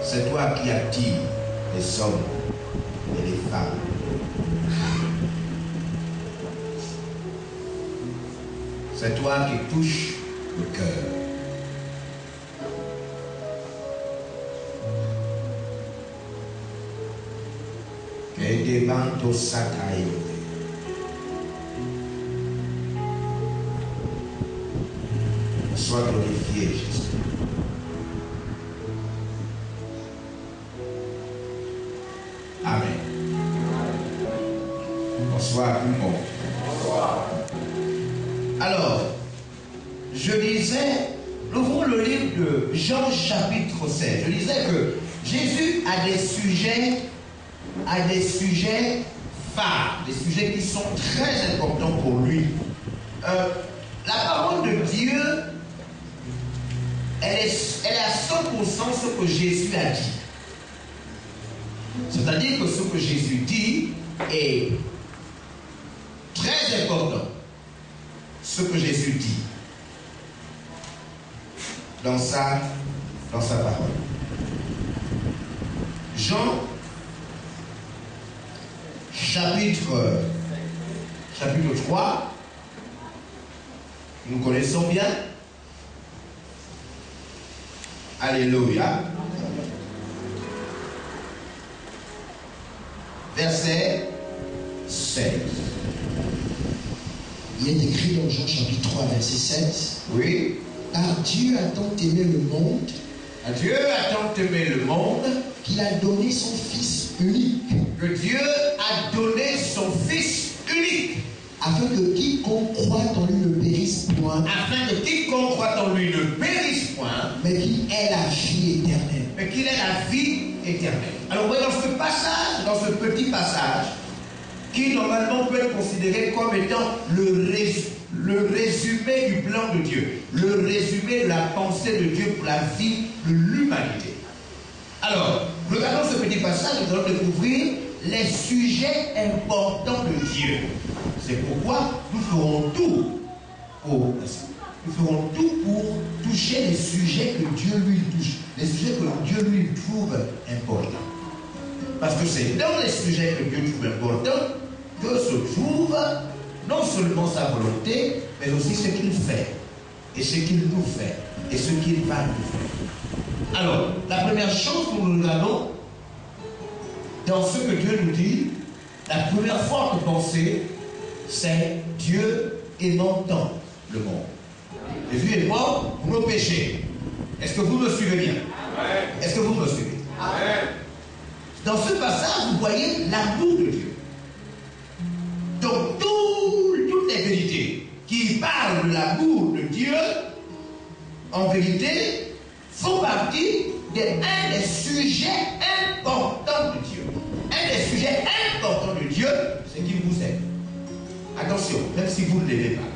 C'est toi qui attires les hommes et les femmes. C'est toi qui touches le cœur. Que devanto sataio. Sois glorifié, Jésus. Amen. Bonsoir tout le monde. Bonsoir. Alors, je lisais, nous ouvrons le livre de Jean chapitre 16. Je disais que Jésus a des sujets phares, des sujets qui sont très importants pour lui. La parole de Dieu, elle est à 100% ce que Jésus a dit. C'est-à-dire que ce que Jésus dit est très important. Ce que Jésus dit dans sa parole. Jean chapitre 3, nous connaissons bien. Alléluia. Verset 16. Il est écrit dans Jean chapitre 3, verset 7. Oui. Car Dieu a tant aimé le monde. Dieu a tant aimé le monde qu'il a donné son Fils unique. Que Dieu a donné son Fils unique. Afin que quiconque croit en lui ne périsse point. Afin que quiconque croit en lui ne périsse point. Mais qu'il ait la vie éternelle. Mais qu'il ait la vie éternelle. Alors vous voyez dans ce passage, dans ce petit passage, qui normalement peut être considéré comme étant le résumé du plan de Dieu, le résumé de la pensée de Dieu pour la vie de l'humanité. Alors, regardons ce petit passage, nous allons découvrir les sujets importants de Dieu. C'est pourquoi nous ferons tout pour toucher les sujets que Dieu lui touche, les sujets que Dieu lui trouve importants. Parce que c'est dans les sujets que Dieu trouve importants que se trouve non seulement sa volonté, mais aussi ce qu'il fait, et ce qu'il nous fait, et ce qu'il va nous faire. Alors, la première chose que nous regardons dans ce que Dieu nous dit, la première fois que penser, c'est Dieu aimant tant le monde. Jésus est mort pour nos péchés. Est-ce que vous me suivez bien? Est-ce que vous me suivez? Dans ce passage, vous voyez l'amour de Dieu. Donc, toutes les vérités qui parlent de l'amour de Dieu, en vérité, font partie d'un des sujets importants de Dieu. Un des sujets importants de Dieu, c'est qu'il vous aime. Attention, même si vous ne l'aimez pas.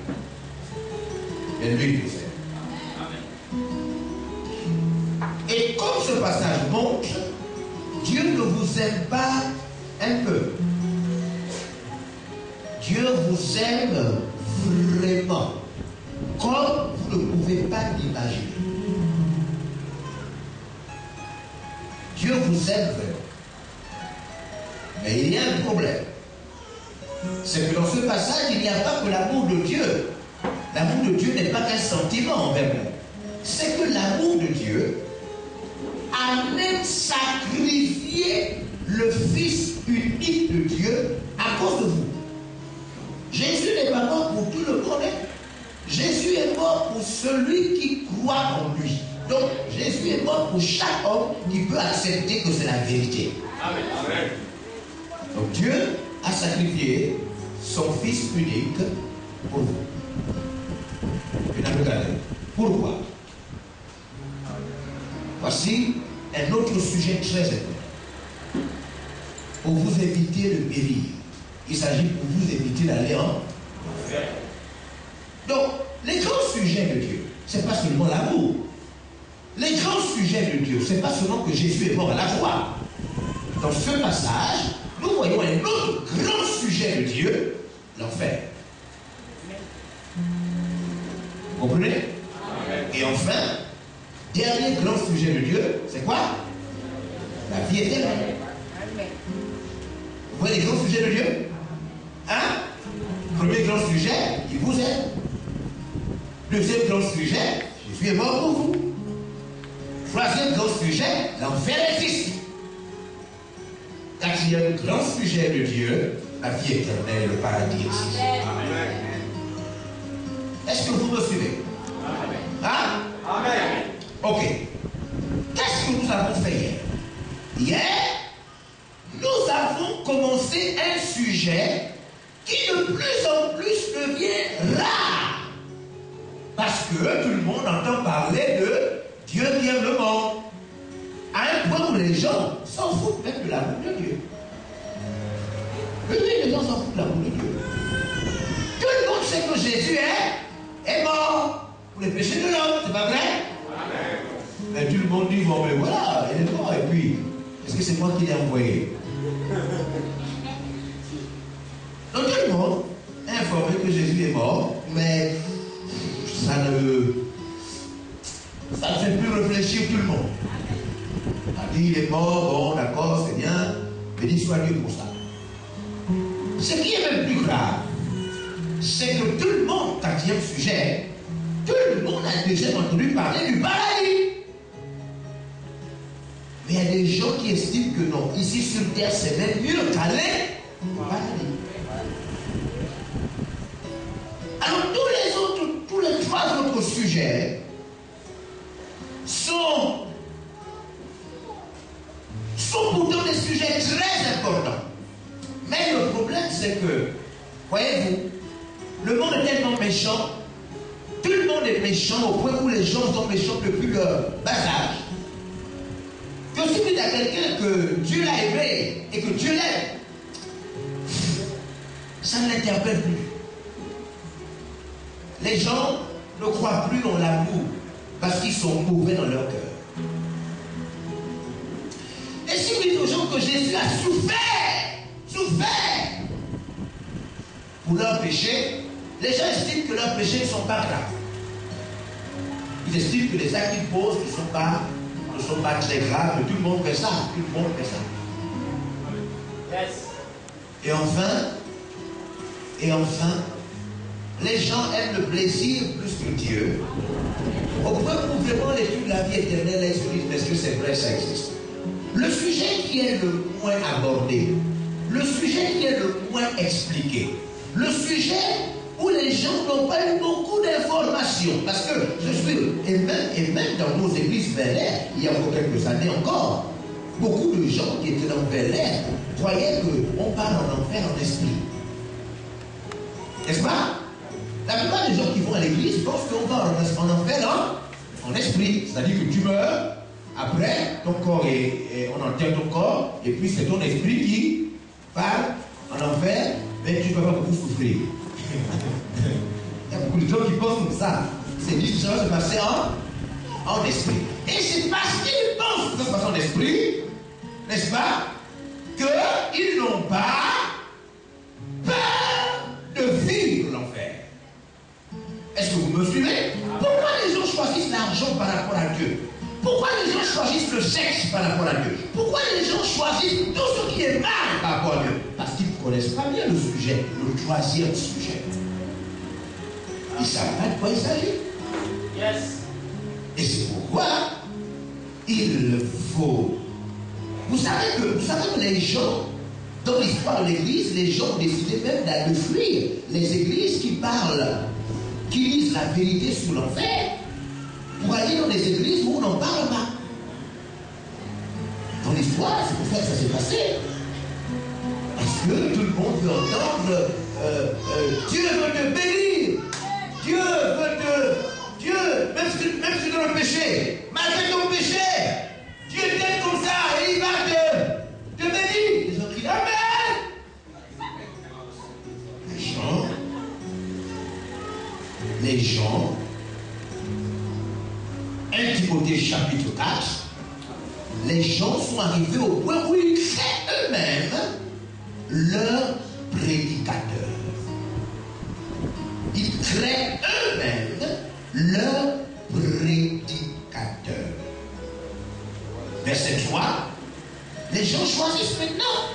Mais lui, il vous aime. Et comme ce passage montre, Dieu ne vous aime pas un peu. Dieu vous aime vraiment, comme vous ne pouvez pas l'imaginer. Dieu vous aime vraiment. Mais il y a un problème. C'est que dans ce passage, il n'y a pas que l'amour de Dieu. L'amour de Dieu n'est pas qu'un sentiment envers nous. C'est que l'amour de Dieu a même sacrifié le Fils unique de Dieu à cause de vous. Jésus n'est pas mort pour tout le monde. Jésus est mort pour celui qui croit en lui. Donc, Jésus est mort pour chaque homme qui peut accepter que c'est la vérité. Amen. Donc, Dieu a sacrifié son Fils unique pour vous. Pourquoi? Voici un autre sujet très important. Pour vous éviter de périr. Il s'agit pour vous éviter d'aller en enfer. Donc, les grands sujets de Dieu, ce n'est pas seulement l'amour. Les grands sujets de Dieu, ce n'est pas seulement que Jésus est mort à la croix. Dans ce passage, nous voyons un autre grand sujet de Dieu, l'enfer. Vous comprenez? Et enfin, dernier grand sujet de Dieu, c'est quoi? La vie éternelle. Vous voyez les grands sujets de Dieu? Hein? Premier grand sujet, il vous aime. Deuxième grand sujet, Jésus est mort pour vous. Troisième grand sujet, l'enfer existe. Quatrième grand sujet de Dieu, la vie éternelle, le paradis existe. Amen. Est-ce que vous me suivez? Amen. Hein? Amen. Ok. Qu'est-ce que nous avons fait hier? Hier, nous avons commencé un sujet qui de plus en plus devient rare. Parce que tout le monde entend parler de Dieu qui aime le monde. À un point où les gens s'en foutent même de l'amour de Dieu. Oui, les gens s'en foutent de l'amour de Dieu. Tout le monde sait que Jésus est mort pour les péchés de l'homme, c'est pas vrai? Amen. Mais tout le monde dit, bon, mais voilà, il est mort. Et puis, est-ce que c'est moi qui l'ai envoyé? Donc tout le monde est informé que Jésus est mort, mais ça ne fait plus réfléchir tout le monde. On dit, il est mort, bon, d'accord, c'est bien, béni soit Dieu pour ça. Ce qui est même plus grave, c'est que tout le monde, quatrième sujet, tout le monde a déjà entendu parler du paradis. Mais il y a des gens qui estiment que non, ici sur terre, c'est même mieux qu'aller au paradis. Alors tous les trois autres sujets sont pourtant des sujets très importants. Mais le problème, c'est que, voyez-vous, le monde est tellement méchant, tout le monde est méchant au point où les gens sont méchants depuis leur bas âge. Que si vous dites à quelqu'un que Dieu l'a aimé et que Dieu l'aime, ça ne l'interpelle plus. Les gens ne croient plus en l'amour parce qu'ils sont mauvais dans leur cœur. Et si vous dites aux gens que Jésus a souffert pour leurs péchés, les gens estiment que leurs péchés ne sont pas graves. Ils estiment que les actes qu'ils posent ne sont pas très graves, mais tout le monde fait ça. Yes. Et enfin, les gens aiment le plaisir plus que Dieu. Au point où vraiment l'étude de la vie éternelle, ils se disent, est-ce que c'est vrai, ça existe? Le sujet qui est le moins abordé, le sujet qui est le moins expliqué, le sujet où les gens n'ont pas eu beaucoup d'informations, parce que je suis, et même dans nos églises Bel-Air, il y a encore quelques années encore, beaucoup de gens qui étaient dans Bel-Air croyaient qu'on part en enfer en esprit. N'est-ce pas? La plupart des gens qui vont à l'église pensent qu'on va en enfer en esprit, c'est-à-dire que tu meurs. Après, ton corps on enterre ton corps, et puis c'est ton esprit qui part en enfer, mais tu ne peux pas beaucoup souffrir. Il y a beaucoup de gens qui pensent comme ça. C'est dit que ça va se passer en esprit. Et c'est parce qu'ils pensent que ça se passe en esprit, n'est-ce pas, qu'ils n'ont pas peur de vivre l'enfer. Est-ce que vous me suivez? Pourquoi les gens choisissent l'argent par rapport à Dieu? Pourquoi les gens choisissent le sexe par rapport à Dieu? Pourquoi les gens choisissent tout ce qui est mal par rapport à Dieu? Parce qu'ils ne connaissent pas bien le sujet, le troisième sujet. Ils ne savent pas de quoi il s'agit. Yes. Et c'est pourquoi il faut... Vous savez que les gens, dans l'histoire de l'Église, les gens ont décidé même de fuir les églises qui parlent, qui disent la vérité sur l'enfer, pour aller dans des églises où on n'en parle pas. Dans l'histoire, c'est pour ça que ça s'est passé. Parce que tout le monde veut entendre Dieu veut te bénir. Dieu veut te... Dieu, même si tu es dans le péché, malgré ton péché, Dieu t'aime comme ça et il va te bénir. Les gens crient Amen. Les gens, 1 Timothée chapitre 4, les gens sont arrivés au point où ils créent eux-mêmes leur prédicateur. Ils créent eux-mêmes leur prédicateur. Verset 3. Les gens choisissent maintenant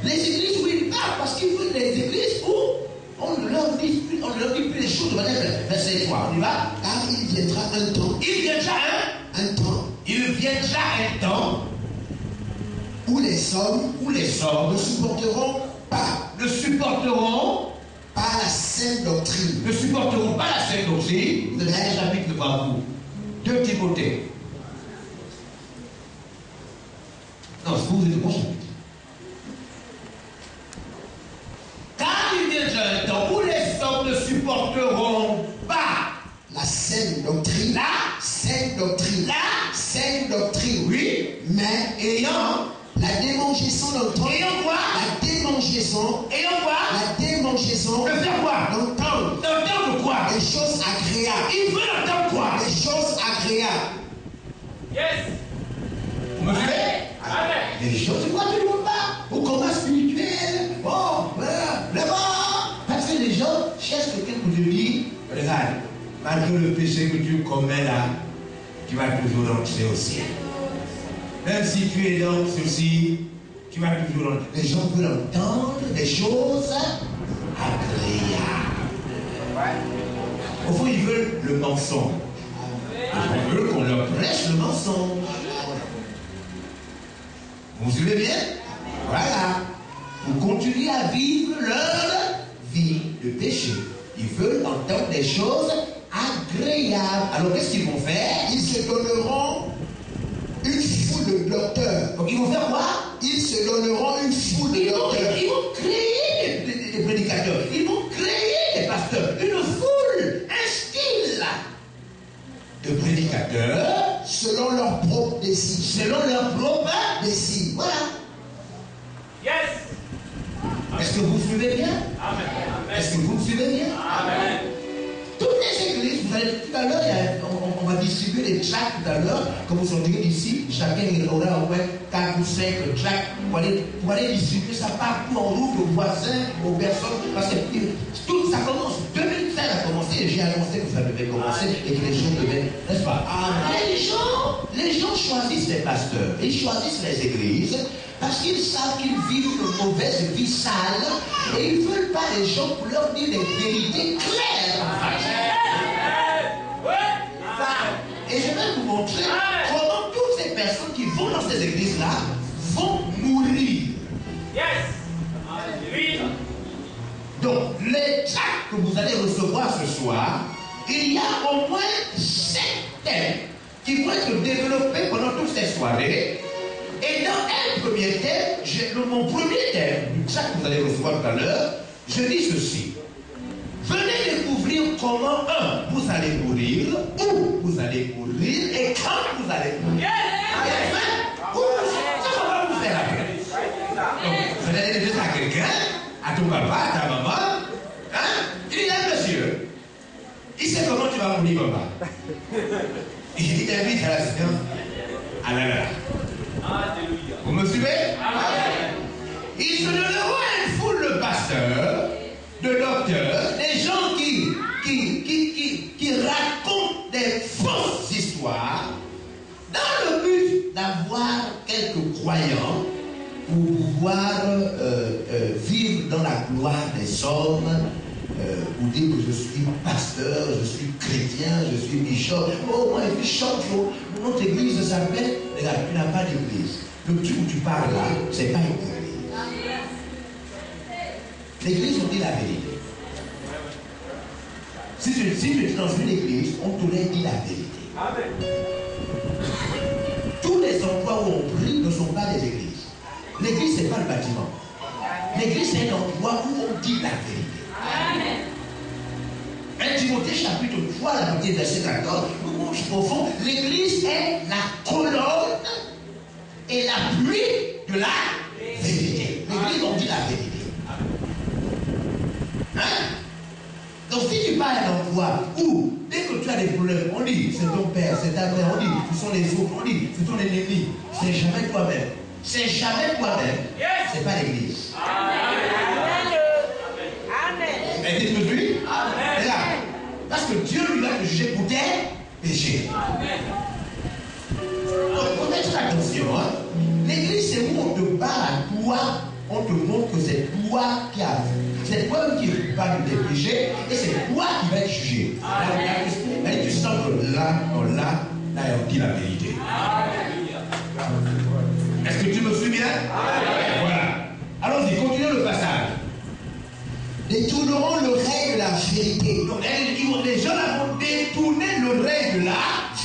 les églises où ils parlent, parce qu'ils veulent les églises où on ne leur dit plus les choses de manière verset 3. On y va? Car il viendra un temps. Il viendra un temps Où les hommes ne supporteront pas la sainte doctrine. Ne supporteront pas la sainte doctrine. Vous avez un chapitre devant vous. 2 Timothée. Non, c'est vous êtes au bon chapitre. Car il viendra un temps où les hommes ne supporteront pas La sainte doctrine. Oui. Mais Ayant la démangeaison d'entendre. Ayant quoi? La démangeaison. Ayant quoi? La démangeaison. De faire quoi? D'entendre. D'entendre quoi? Des choses agréables. Il veut entendre quoi? Des choses agréables. Yes. Vous me suivez? Amen. Les choses, c'est quoi tout le monde pas? Au combat spirituel. Oh, voilà, là-bas. Parce que les gens cherchent quelqu'un pour te dire, regarde, malgré le péché que tu commets là, tu vas toujours entrer au ciel. Même si tu es dans ceci, tu vas toujours entrer. Les gens veulent entendre des choses agréables. Au fond, ils veulent le mensonge. Ils veulent qu'on leur prêche le mensonge. Vous suivez bien? Voilà. Pour continuer à vivre leur vie de péché. Ils veulent entendre des choses agréables. Alors qu'est-ce qu'ils vont faire? Ils se donneront une foule de docteurs. Donc ils vont faire quoi? Ils se donneront une foule de docteurs. Ils vont créer des prédicateurs. Ils vont créer des pasteurs. Une foule, un style de prédicateurs Selon leur propre désir. selon leur propre Désir. Voilà. Yes. Est-ce que vous suivez bien? Amen. Est-ce que vous me suivez bien? Amen. Toutes les églises, vous allez tout à l'heure, on va distribuer les tracts tout à l'heure, comme vous sortirez d'ici, chacun aura au moins 4 ou 5 tracts pour aller distribuer ça partout en route aux voisins, aux personnes, parce que tout ça commence. 2005 a commencé et j'ai annoncé que ça devait commencer et que les gens devaient, n'est-ce pas? Les gens choisissent les pasteurs, ils choisissent les églises parce qu'ils savent qu'ils vivent une mauvaise vie sale et ils ne veulent pas les gens pour leur dire des vérités claires. Et je vais vous montrer comment toutes ces personnes qui vont dans ces églises-là vont mourir. Yes. Alléluia. Donc, les tracts que vous allez recevoir ce soir, il y a au moins 7 thèmes qui vont être développés pendant toutes ces soirées. Et dans un premier thème, mon premier thème du tract que vous allez recevoir tout à l'heure, je dis ceci. Venez découvrir comment, vous allez mourir, où vous allez mourir et quand vous allez mourir. Et enfin, ça va vous faire après. Donc, vous allez dire ça à quelqu'un, à ton papa, à ta maman, il dit, monsieur, il sait comment tu vas mourir, papa. Il t'invite à la séance. Ah là là. Alléluia. Vous me suivez? Amen. Il se donneront à une foule de pasteurs, de docteurs, des gens qui racontent des fausses histoires dans le but d'avoir quelques croyants pour pouvoir vivre dans la gloire des hommes, ou dire que je suis pasteur, je suis chrétien, je suis bishop. Oh, moi, je suis bishop. Notre église s'appelle, regarde, tu n'as pas d'église. Le truc où tu parles là, c'est pas une église. L'église, on dit la vérité. Si tu es dans une église, on t'aurait dit la vérité. Amen. Tous les endroits où on prie ne sont pas des églises. L'église, ce n'est pas le bâtiment. L'église, c'est un endroit où on dit la vérité. Amen. 1 Timothée chapitre 3, la partie verset 14, nous montre au fond, l'église est la colonne et l'appui de la vérité. L'église, on dit la vérité. Hein? Donc si tu parles d'un endroit où, dès que tu as des problèmes, on dit, c'est ton père, c'est ta mère, on dit, ce sont les autres, on dit, c'est ton ennemi, c'est jamais toi-même. C'est jamais toi-même. C'est pas l'église. Mais dites-moi lui. Regarde. Parce que Dieu lui va te juger pour tes péchés. Donc, faut faire attention. Hein? L'église te montre que c'est toi qui as. C'est toi qui parles de tes péchés et c'est toi qui vas être jugé. Mais tu sens que là, on dit la vérité. Est-ce que tu me suis bien? Voilà. Allons-y, continuons le passage. Détourneront l'oreille de la vérité. Donc, les gens vont détourner l'oreille de la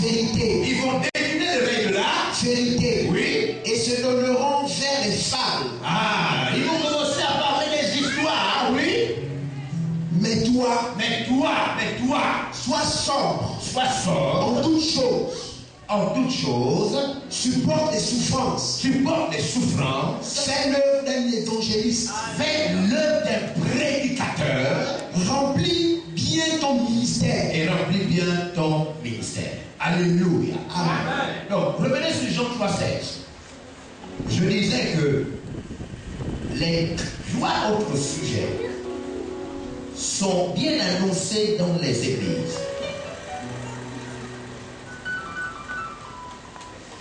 Vérité. Ils vont détourner l'oreille de la Vérité. Oui. Et se donneront vers les fables. Ah, ils vont commencer à parler des histoires, oui. Mais toi, sois sobre sobre en toutes choses. En toutes choses, Supporte les souffrances. supporte les souffrances, Fais l'œuvre d'un évangéliste. fais l'œuvre d'un prédicateur Remplis bien ton ministère. et remplis bien ton ministère. Alléluia. Amen. Donc, revenez sur Jean 3,16. Je disais que les trois autres sujets sont bien annoncés dans les églises.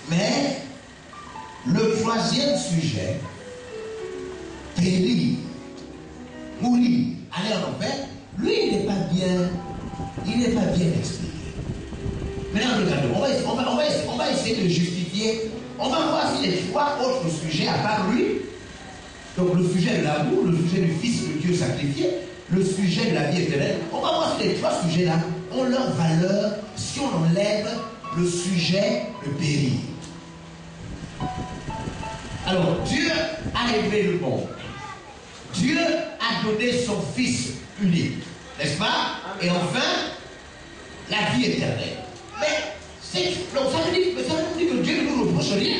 Mais le troisième sujet, périr, mourir, aller en enfer, lui, il n'est pas bien expliqué. Maintenant, regardons, on va essayer de justifier. On va voir si les trois autres sujets, à part lui, donc le sujet de l'amour, le sujet du Fils de Dieu sacrifié, le sujet de la vie éternelle, on va voir si les trois sujets-là ont leur valeur si on enlève le sujet de périr. Alors, Dieu a aimé le monde. Dieu a donné son Fils unique, n'est-ce pas? Et enfin, la vie éternelle. Donc ça veut dire que Dieu ne nous reproche rien.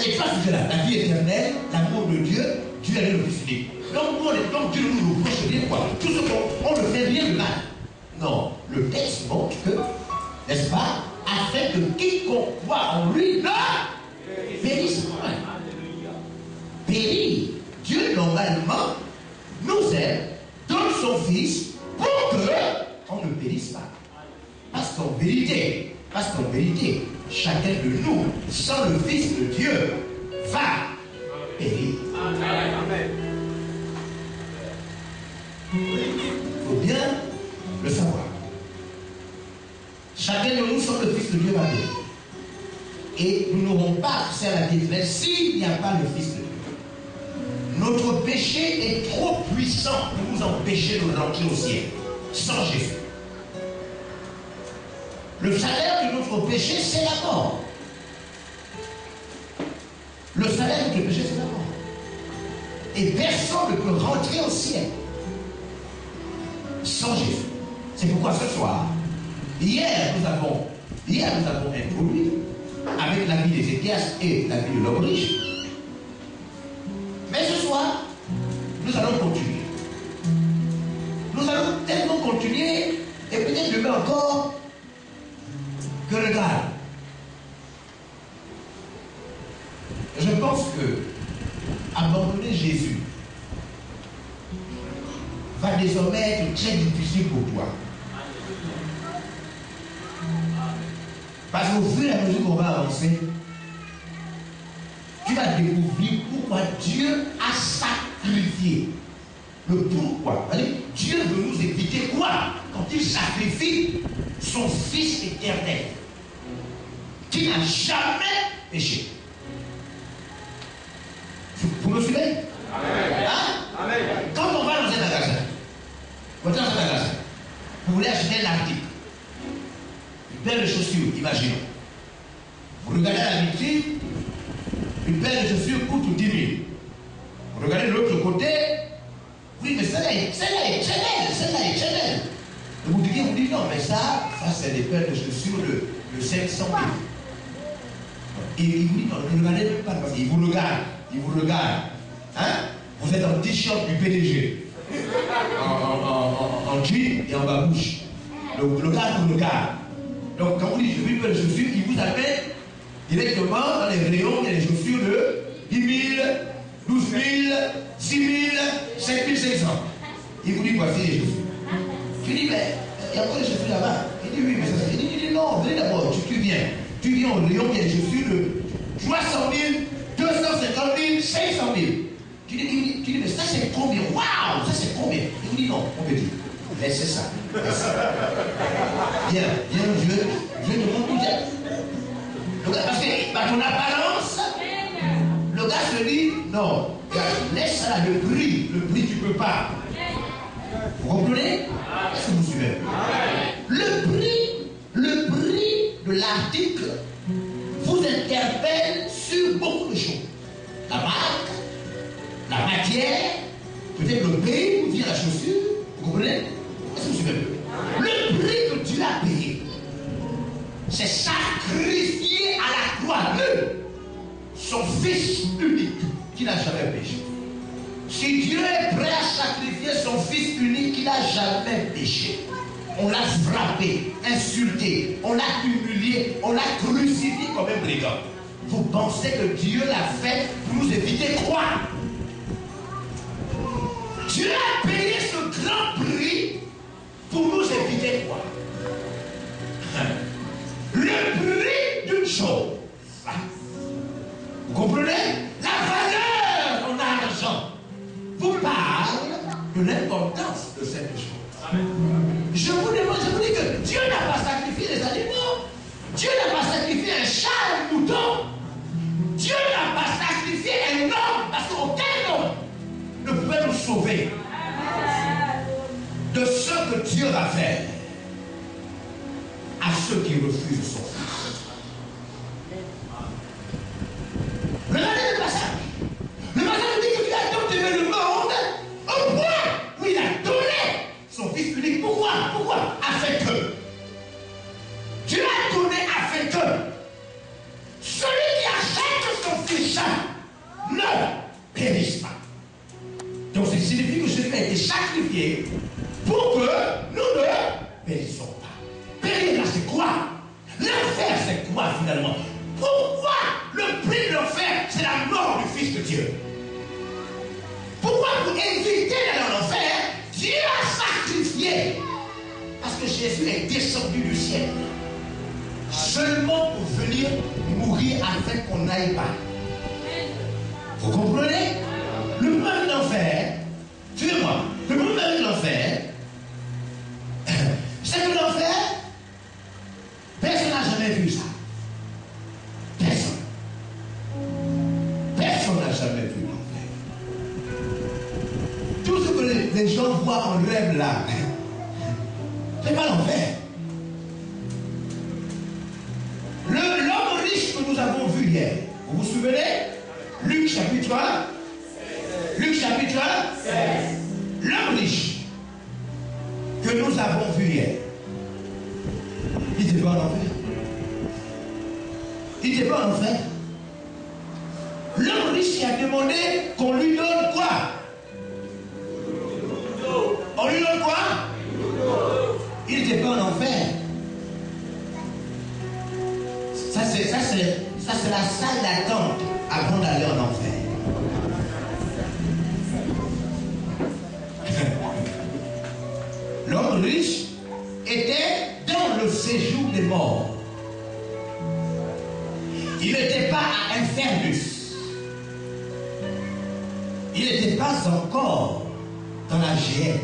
Les trois sujets-là, la vie éternelle, l'amour de Dieu, Dieu a donné le Fils unique. Donc Dieu ne nous reproche rien, quoi. Tout ce qu'on ne fait rien de mal. Non, le texte montre que, n'est-ce pas, afin que quiconque croit en lui ne périsse point. Périr. Dieu, normalement, nous aime, donne son Fils pour qu'on ne périsse pas. Parce qu'en vérité, chacun de nous, sans le Fils de Dieu, va périr. Amen. Il faut bien le savoir. Chacun de nous, sans le Fils de Dieu, va périr. Et nous n'aurons pas accès à la vie éternelle s'il n'y a pas le Fils de Dieu. Notre péché est trop puissant pour nous empêcher de rentrer au ciel sans Jésus. Le salaire de notre péché, c'est la mort. Le salaire de notre péché, c'est la mort. Et personne ne peut rentrer au ciel sans Jésus. C'est pourquoi ce soir, hier nous avons introduit avec la vie d'Ézéchias et la vie de l'homme riche. Mais ce soir, nous allons continuer. Nous allons tellement continuer, et peut-être demain encore, que regarde. Je pense que abandonner Jésus va désormais être très difficile pour toi. Parce qu'au fur et à mesure qu'on va avancer, tu vas découvrir pourquoi Dieu a sacrifié. Le pourquoi. Dieu veut nous éviter quoi? Quand il sacrifie son Fils éternel, qui n'a jamais péché. Vous me suivez? Amen. Hein? Amen. Quand on va dans un magasin, vous voulez acheter un article, une paire de chaussures, imaginons. Vous regardez à la vitrine, une paire de chaussures coûte 10 000. Vous regardez de l'autre côté, oui, mais celle-là est très belle. Le boutique vous dit non, mais ça c'est des paires de chaussures de 500 000. Et il vous dit non, ne regardez même pas, parce qu'il vous regarde. Hein? Vous êtes en t-shirt du PDG, en jean et en babouche. Le gars vous regarde. Donc quand vous dites je veux une paire de chaussures, il vous appelle directement dans les rayons, il y a des chaussures de 10 000, 12 000, 6 000, 5 500. Il vous dit voici les chaussures. Tu dis mais il y a encore des chaussures là-bas. Il dit oui, mais ça c'est. Il dit non, venez d'abord, tu viens. Tu viens au rayon, il y a des chaussures de 300 000, 250 000, 500 000. Tu dis, mais ça c'est combien? Waouh, ça c'est combien? Il vous dit non, on petit. Laissez ça. Viens, je te montre tout ça. Parce que par ton apparence, le gars se dit, non, laisse ça là, le prix tu ne peux pas. Vous comprenez? Est-ce que vous suivez? Le prix de l'article vous interpelle sur beaucoup de choses. La marque, la matière, peut-être le pays où vient la chaussure. Vous comprenez? Est-ce que vous suivez? Le prix que Dieu a payé, c'est sacrifié à la croix, son fils unique qui n'a jamais péché. Si Dieu est prêt à sacrifier son fils unique qui n'a jamais péché, on l'a frappé, insulté, on l'a humilié, on l'a crucifié comme un brigand. Vous pensez que Dieu l'a fait pour nous éviter quoi? Dieu a payé ce grand prix pour nous éviter quoi? Le prix d'une chose. Vous comprenez? La valeur en argent vous parle de l'importance de cette chose. Amen. Je vous dis que Dieu n'a pas sacrifié les animaux. Dieu n'a pas sacrifié un chat, un mouton. Dieu n'a pas sacrifié un homme, parce qu'aucun homme ne pouvait nous sauver de ce que Dieu va faire à ceux qui refusent son fils. Regardez le passage. Le passage dit que Dieu a tant aimé le monde au point où il a donné son fils unique. Pourquoi? Afin que Dieu a donné afin que celui qui achète son fils ne périsse pas. Donc, ça signifie que celui qui a été sacrifié pour que nous ne périssons pas. Périr là, c'est quoi? L'enfer, c'est quoi finalement? Pourquoi le prix de l'enfer, c'est la mort du Fils de Dieu? Pourquoi pour éviter d'aller en enfer, Dieu a sacrifié? Parce que Jésus est descendu du ciel seulement pour venir mourir afin qu'on n'aille pas. Vous comprenez? Le problème de l'enfer, suivez-moi, le problème de l'enfer, c'est que l'enfer, personne n'a jamais vu ça. Personne. Personne n'a jamais vu l'enfer. Tout ce que les gens voient en rêve là, c'est pas l'enfer. L'homme riche que nous avons vu hier, vous vous souvenez? Luc chapitre 1. Luc chapitre 1. L'homme riche que nous avons vu hier, il n'était pas en enfer. Il n'était pas en enfer. L'homme riche qui a demandé qu'on lui donne quoi? On lui donne quoi? Il n'était pas en enfer. Ça c'est la salle d'attente avant d'aller en enfer. L'homme riche était dans le séjour des morts. Il n'était pas à Infernus. Il n'était pas encore dans la géhenne.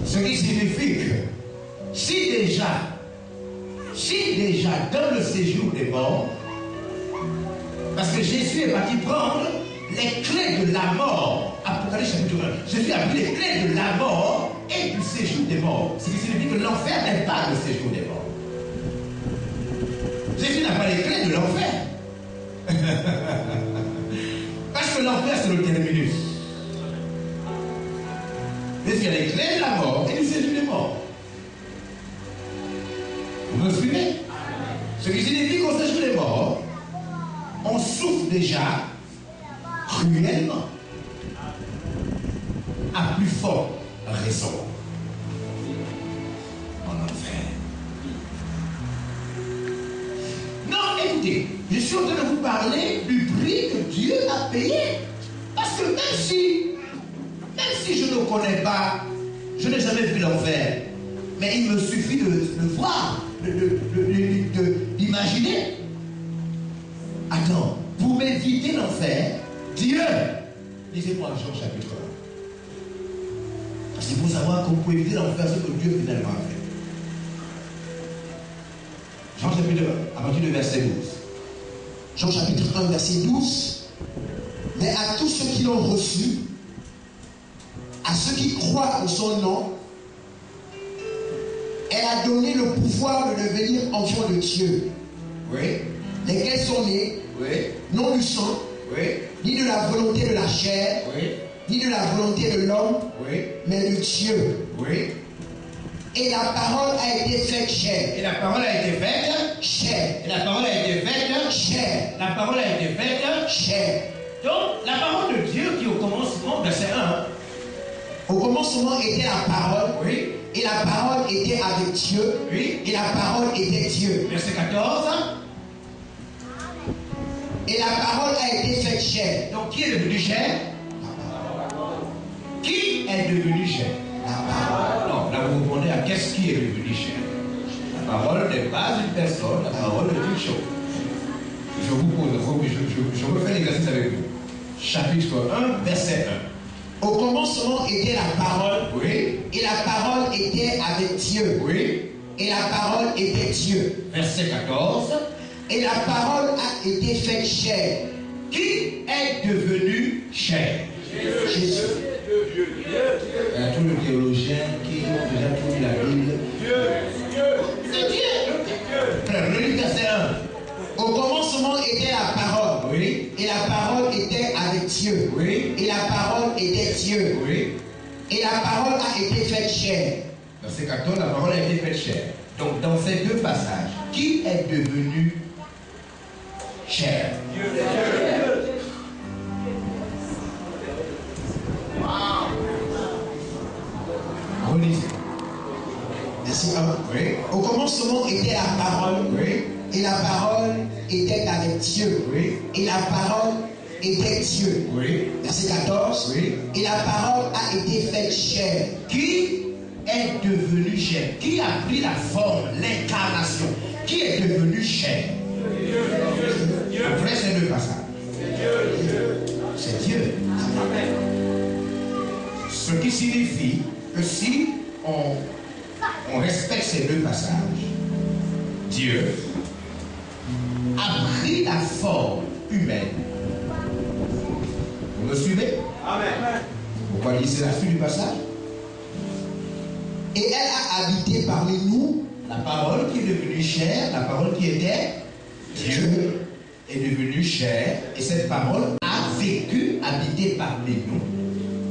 Ce qui signifie que si déjà dans le séjour des morts, parce que Jésus est parti prendre les clés de la mort, Apocalypse chapitre 1, Jésus a pris les clés de la mort et du séjour des morts. Ce qui signifie que l'enfer n'est pas le séjour des morts. Jésus n'a pas les clés de l'enfer. Parce que l'enfer c'est le terminus. Mais il y a les clés de la mort et du séjour des morts. Vous me suivez? Ce qui signifie qu'au séjour des morts, on souffre déjà cruellement, à plus forte raison, en enfer. Non, écoutez, je suis en train de vous parler du prix que Dieu a payé. Parce que même si je ne connais pas, je n'ai jamais vu l'enfer, mais il me suffit de voir, d'imaginer. Attends, pour m'éviter l'enfer, Dieu, lisez-moi Jean chapitre 1. C'est pour savoir qu'on peut éviter l'enfer, ce que Dieu finalement a fait. Jean chapitre 1, à partir du verset 12. Jean chapitre 1, verset 12. Mais à tous ceux qui l'ont reçu, à ceux qui croient en son nom, elle a donné le pouvoir de devenir enfants de Dieu. Oui. Lesquels sont nés, Oui. non du sang, Oui. ni de la volonté de la chair, Oui. ni de la volonté de l'homme, Oui. mais de Dieu. Oui. Et la parole a été faite chair. Et la parole a été faite. Chair. Et la parole a été faite. Chair. La parole a été faite. Chair. Donc, la parole de Dieu qui au commencement, verset 1. Au commencement était la parole. Oui. Et la parole était avec Dieu. Oui. Et la parole était Dieu. Verset 14. Et la parole a été faite chair. Donc, qui est devenu chair? Qui est devenu chair? La parole. Non, là vous répondez à qu'est-ce qui est devenu chair? La parole n'est pas une personne, la parole est une chose. Je vous pose, je refais l'exercice avec vous. Chapitre 1, verset 1. Au commencement était la parole. Oui. Et la parole était avec Dieu. Oui. Et la parole était Dieu. Verset 14. Et la parole a été faite chair. Qui est devenu chair? Jésus. Il y a tous les théologiens qui ont déjà tout lu la Bible. C'est Dieu. Frère, relis verset 1. Au commencement était la parole. Oui. Et la parole était avec Dieu. Oui. Et la parole était Dieu. Oui. Et la parole a été faite chair. Verset 14, la parole a été faite chair. Donc, dans ces deux passages, qui est devenu chair? Relisez. Verset 1. Oui. Au commencement était la parole. Oui. Et la parole était avec Dieu. Oui. Et la parole était Dieu. Oui. Verset 14. Oui. Et la parole a été faite chair. Qui est devenu chair? Qui a pris la forme, l'incarnation? Qui est devenu chair? Après ces deux passages. C'est Dieu. Ce qui signifie que si on respecte ces deux passages, Dieu a pris la forme humaine. Vous me suivez? Amen. Pourquoi lisez la suite du passage? Et elle a habité parmi nous. La parole qui est devenue chair, la parole qui était Dieu, est devenue chair, et cette parole a vécu, habité parmi nous.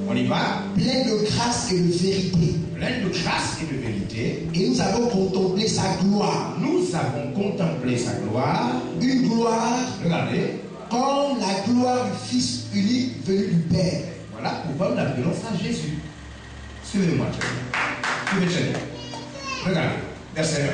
On y va? Pleine de grâce et de vérité. Pleine de grâce et de vérité. Et nous avons contemplé sa gloire. Nous avons contemplé sa gloire. Une gloire Regardez, comme la gloire du Fils unique venu du Père. voilà pourquoi nous appelons ça Jésus. Suivez-moi, suivez-moi. Regardez, verset 1.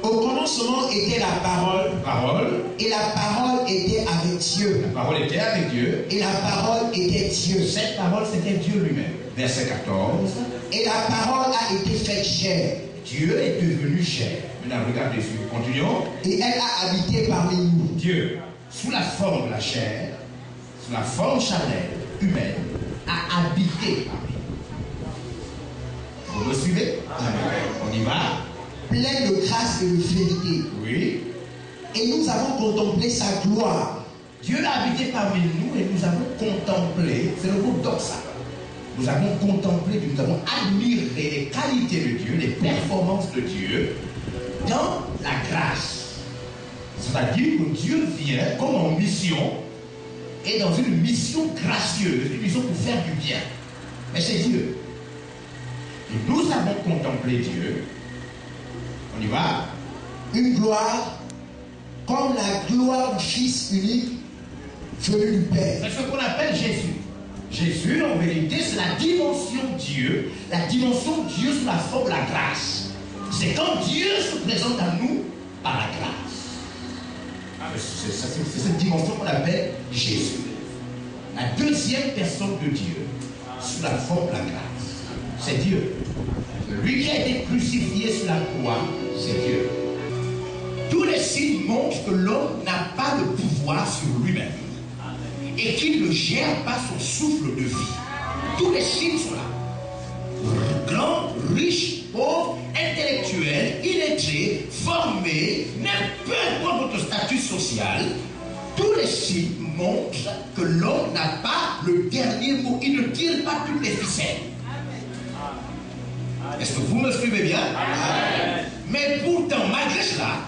Au commencement était la parole. Parole. Et la parole était avec Dieu. La parole était avec Dieu. Et la parole était Dieu. Cette parole, c'était Dieu lui-même. Verset 14. Et la parole a été faite chair. Dieu est devenu chair. Maintenant, regardez dessus. Continuons. Et elle a habité parmi nous. Dieu, sous la forme de la chair, sous la forme charnelle, humaine, a habité parmi nous. Vous me suivez? On y va? Pleine de grâce et de vérité. Oui. Et nous avons contemplé sa gloire. Dieu l'a habité parmi nous et nous avons contemplé, c'est le mot doxa. Nous avons contemplé, nous avons admiré les qualités de Dieu, les performances de Dieu dans la grâce. C'est-à-dire que Dieu vient comme en mission et dans une mission gracieuse, une mission pour faire du bien. Mais c'est Dieu. Et nous avons contemplé Dieu. On y va? Une gloire comme la gloire du Fils unique venu du Père. C'est ce qu'on appelle Jésus. Jésus, en vérité, c'est la dimension Dieu sous la forme de la grâce. C'est quand Dieu se présente à nous par la grâce. C'est cette dimension qu'on appelle Jésus. La deuxième personne de Dieu sous la forme de la grâce. C'est Dieu. Lui qui a été crucifié sur la croix, c'est Dieu. Tous les signes montrent que l'homme n'a pas pas le pouvoir sur lui-même et qu'il ne gère pas son souffle de vie. Tous les signes sont là. Grands, riches, pauvres, intellectuels, illettrés, formés, peu importe votre statut social, tous les signes montrent que l'homme n'a pas le dernier mot. Il ne tire pas toutes les ficelles. Est-ce que vous me suivez bien? Amen. Mais pourtant, malgré cela,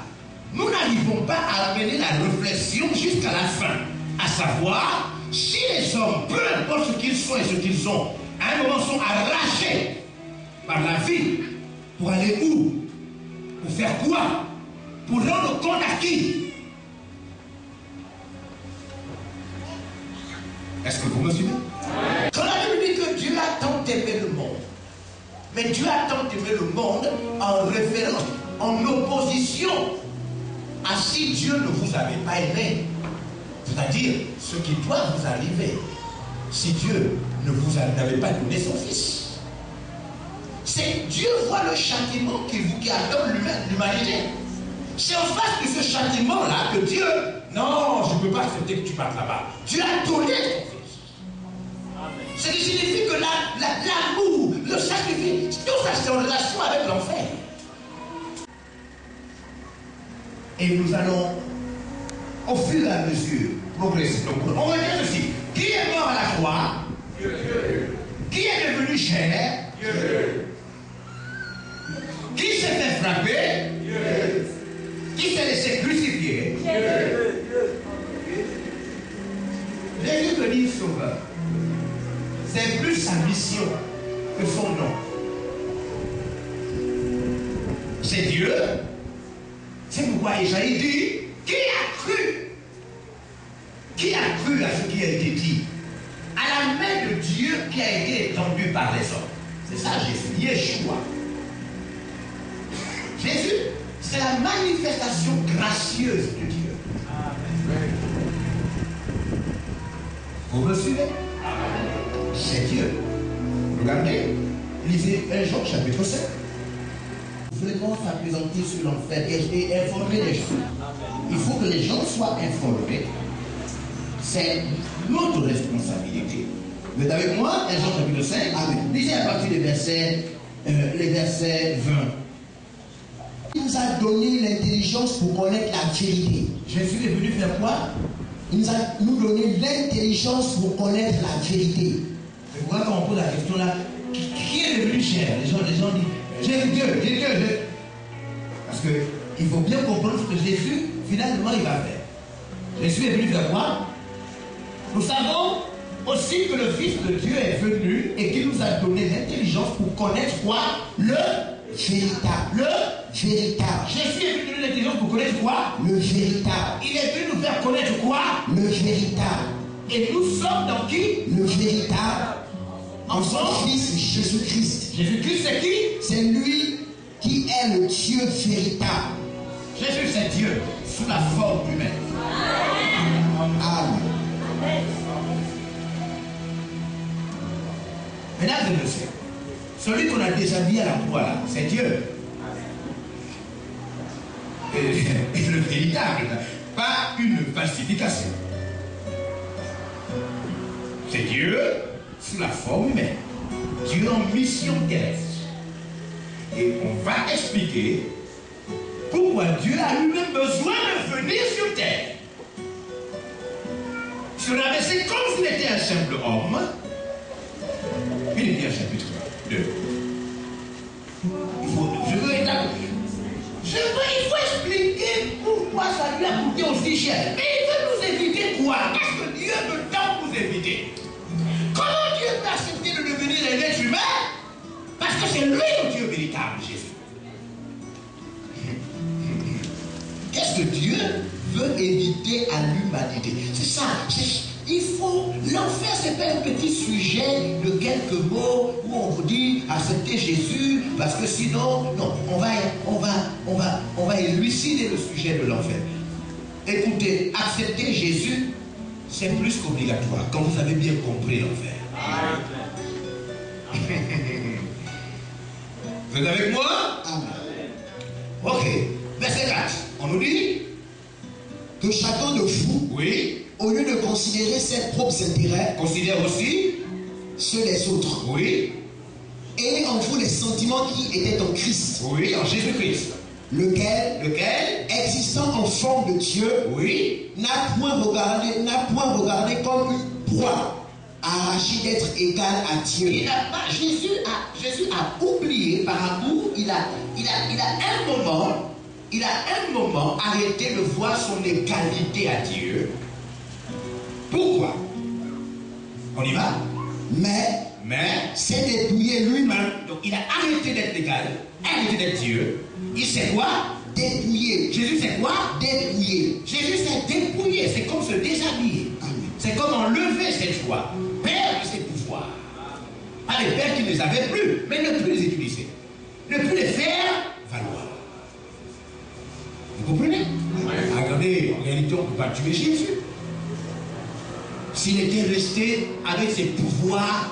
nous n'arrivons pas à amener la réflexion jusqu'à la fin. À savoir, si les hommes, peu importe ce qu'ils sont et ce qu'ils ont, à un moment sont arrachés par la vie, pour aller où? Pour faire quoi? Pour rendre compte à qui? Est-ce que vous me suivez? Quand la Bible dit que Dieu a tant aimé le monde, mais Dieu a tant aimé le monde en référence, en opposition à si Dieu ne vous avait pas aimé. C'est-à-dire ce qui doit vous arriver si Dieu ne vous avait pas donné son Fils. C'est Dieu voit le châtiment qui attend l'humanité. C'est en face de ce châtiment-là que Dieu, non, je ne peux pas accepter que tu partes là-bas. Dieu a donné son Fils. Ce qui signifie que l'amour, le sacrifice, tout ça c'est en relation avec l'enfer. Et nous allons, au fur et à mesure, progresser. Donc, on va dire ceci. Qui est mort à la croix? Dieu. Qui est devenu chair? Dieu. Qui s'est fait frapper? Dieu. Qui s'est laissé crucifier? Dieu. Jésus te dit sauveur. C'est plus sa mission que son nom. C'est Dieu. C'est pourquoi Isaïe dit, qui a cru? Qui a cru à ce qui a été dit? À la main de Dieu qui a été étendue par les hommes. C'est ça Jésus, Yeshua. Jésus, c'est la manifestation gracieuse de Dieu. Amen. Vous me suivez? C'est Dieu. Regardez, lisez 1 Jean chapitre 5. Vraiment s'appesantir sur l'enfer et informer les gens. Il faut que les gens soient informés. C'est notre responsabilité. Vous êtes avec moi? 1 Jean chapitre 5. Amen. Lisez à partir des versets 20. Il nous a donné l'intelligence pour connaître la vérité. Jésus est venu faire quoi? Il nous a donné l'intelligence pour connaître la vérité. C'est pourquoi quand on pose la question là, qui est devenu cher? Les gens disent, Jésus. Parce qu'il faut bien comprendre ce que Jésus, finalement, il va faire. Jésus est venu faire quoi? Nous savons aussi que le Fils de Dieu est venu et qu'il nous a donné l'intelligence pour connaître quoi? Le véritable. Jésus est venu donner l'intelligence pour connaître quoi? Le véritable. Il est venu nous faire connaître quoi? Le véritable. Et nous sommes dans qui? Le véritable. En son Fils Jésus-Christ. Jésus-Christ c'est qui? C'est lui qui est le Dieu véritable. Jésus c'est Dieu sous la forme humaine. Amen. Mesdames et messieurs, celui qu'on a déjà mis à la croix là, c'est Dieu. Et le véritable, pas une falsification. C'est Dieu sous la forme humaine. Dieu en mission terrestre. Et on va expliquer pourquoi Dieu a lui-même besoin de venir sur terre. Se rabaisser comme s'il était un simple homme. Philippiens chapitre 2. Il faut expliquer pourquoi ça lui a coûté aussi cher. Mais il veut nous éviter quoi? Qu'est-ce que Dieu veut tant nous éviter? Comment Dieu peut accepter de devenir un être humain? Parce que c'est lui le Dieu véritable, Jésus. Qu'est-ce que Dieu veut éviter à l'humanité? C'est ça. Il faut, l'enfer, c'est pas un petit sujet de quelques mots où on vous dit acceptez Jésus parce que sinon, non, on va élucider le sujet de l'enfer. Écoutez, accepter Jésus, c'est plus qu'obligatoire quand vous avez bien compris l'enfer. Vous êtes avec moi? Amen. Ok, verset 4, on nous dit que que chacun de vous, oui, au lieu de considérer ses propres intérêts, considère aussi, ceux des autres, oui, ayez en vous les sentiments qui étaient en Christ, oui, en Jésus-Christ, lequel, existant en forme de Dieu, oui, n'a point regardé comme une proie arrachée d'être égal à Dieu. il n'a pas, Jésus a oublié par amour, il a un moment arrêté de voir son égalité à Dieu. Pourquoi? On y va? Mais s'est dépouillé lui-même. Donc il a arrêté d'être égal, arrêté d'être Dieu. Il sait quoi? Dépouillé. Jésus c'est quoi? Dépouillé. Jésus s'est dépouillé, c'est comme se déshabiller. C'est comme enlever cette joie, perdre ses pouvoirs. Pas les pères qui ne les avaient plus, mais ne plus les utiliser. Ne plus les faire valoir. Vous comprenez? Regardez, en réalité, on ne peut pas tuer Jésus. S'il était resté avec ses pouvoirs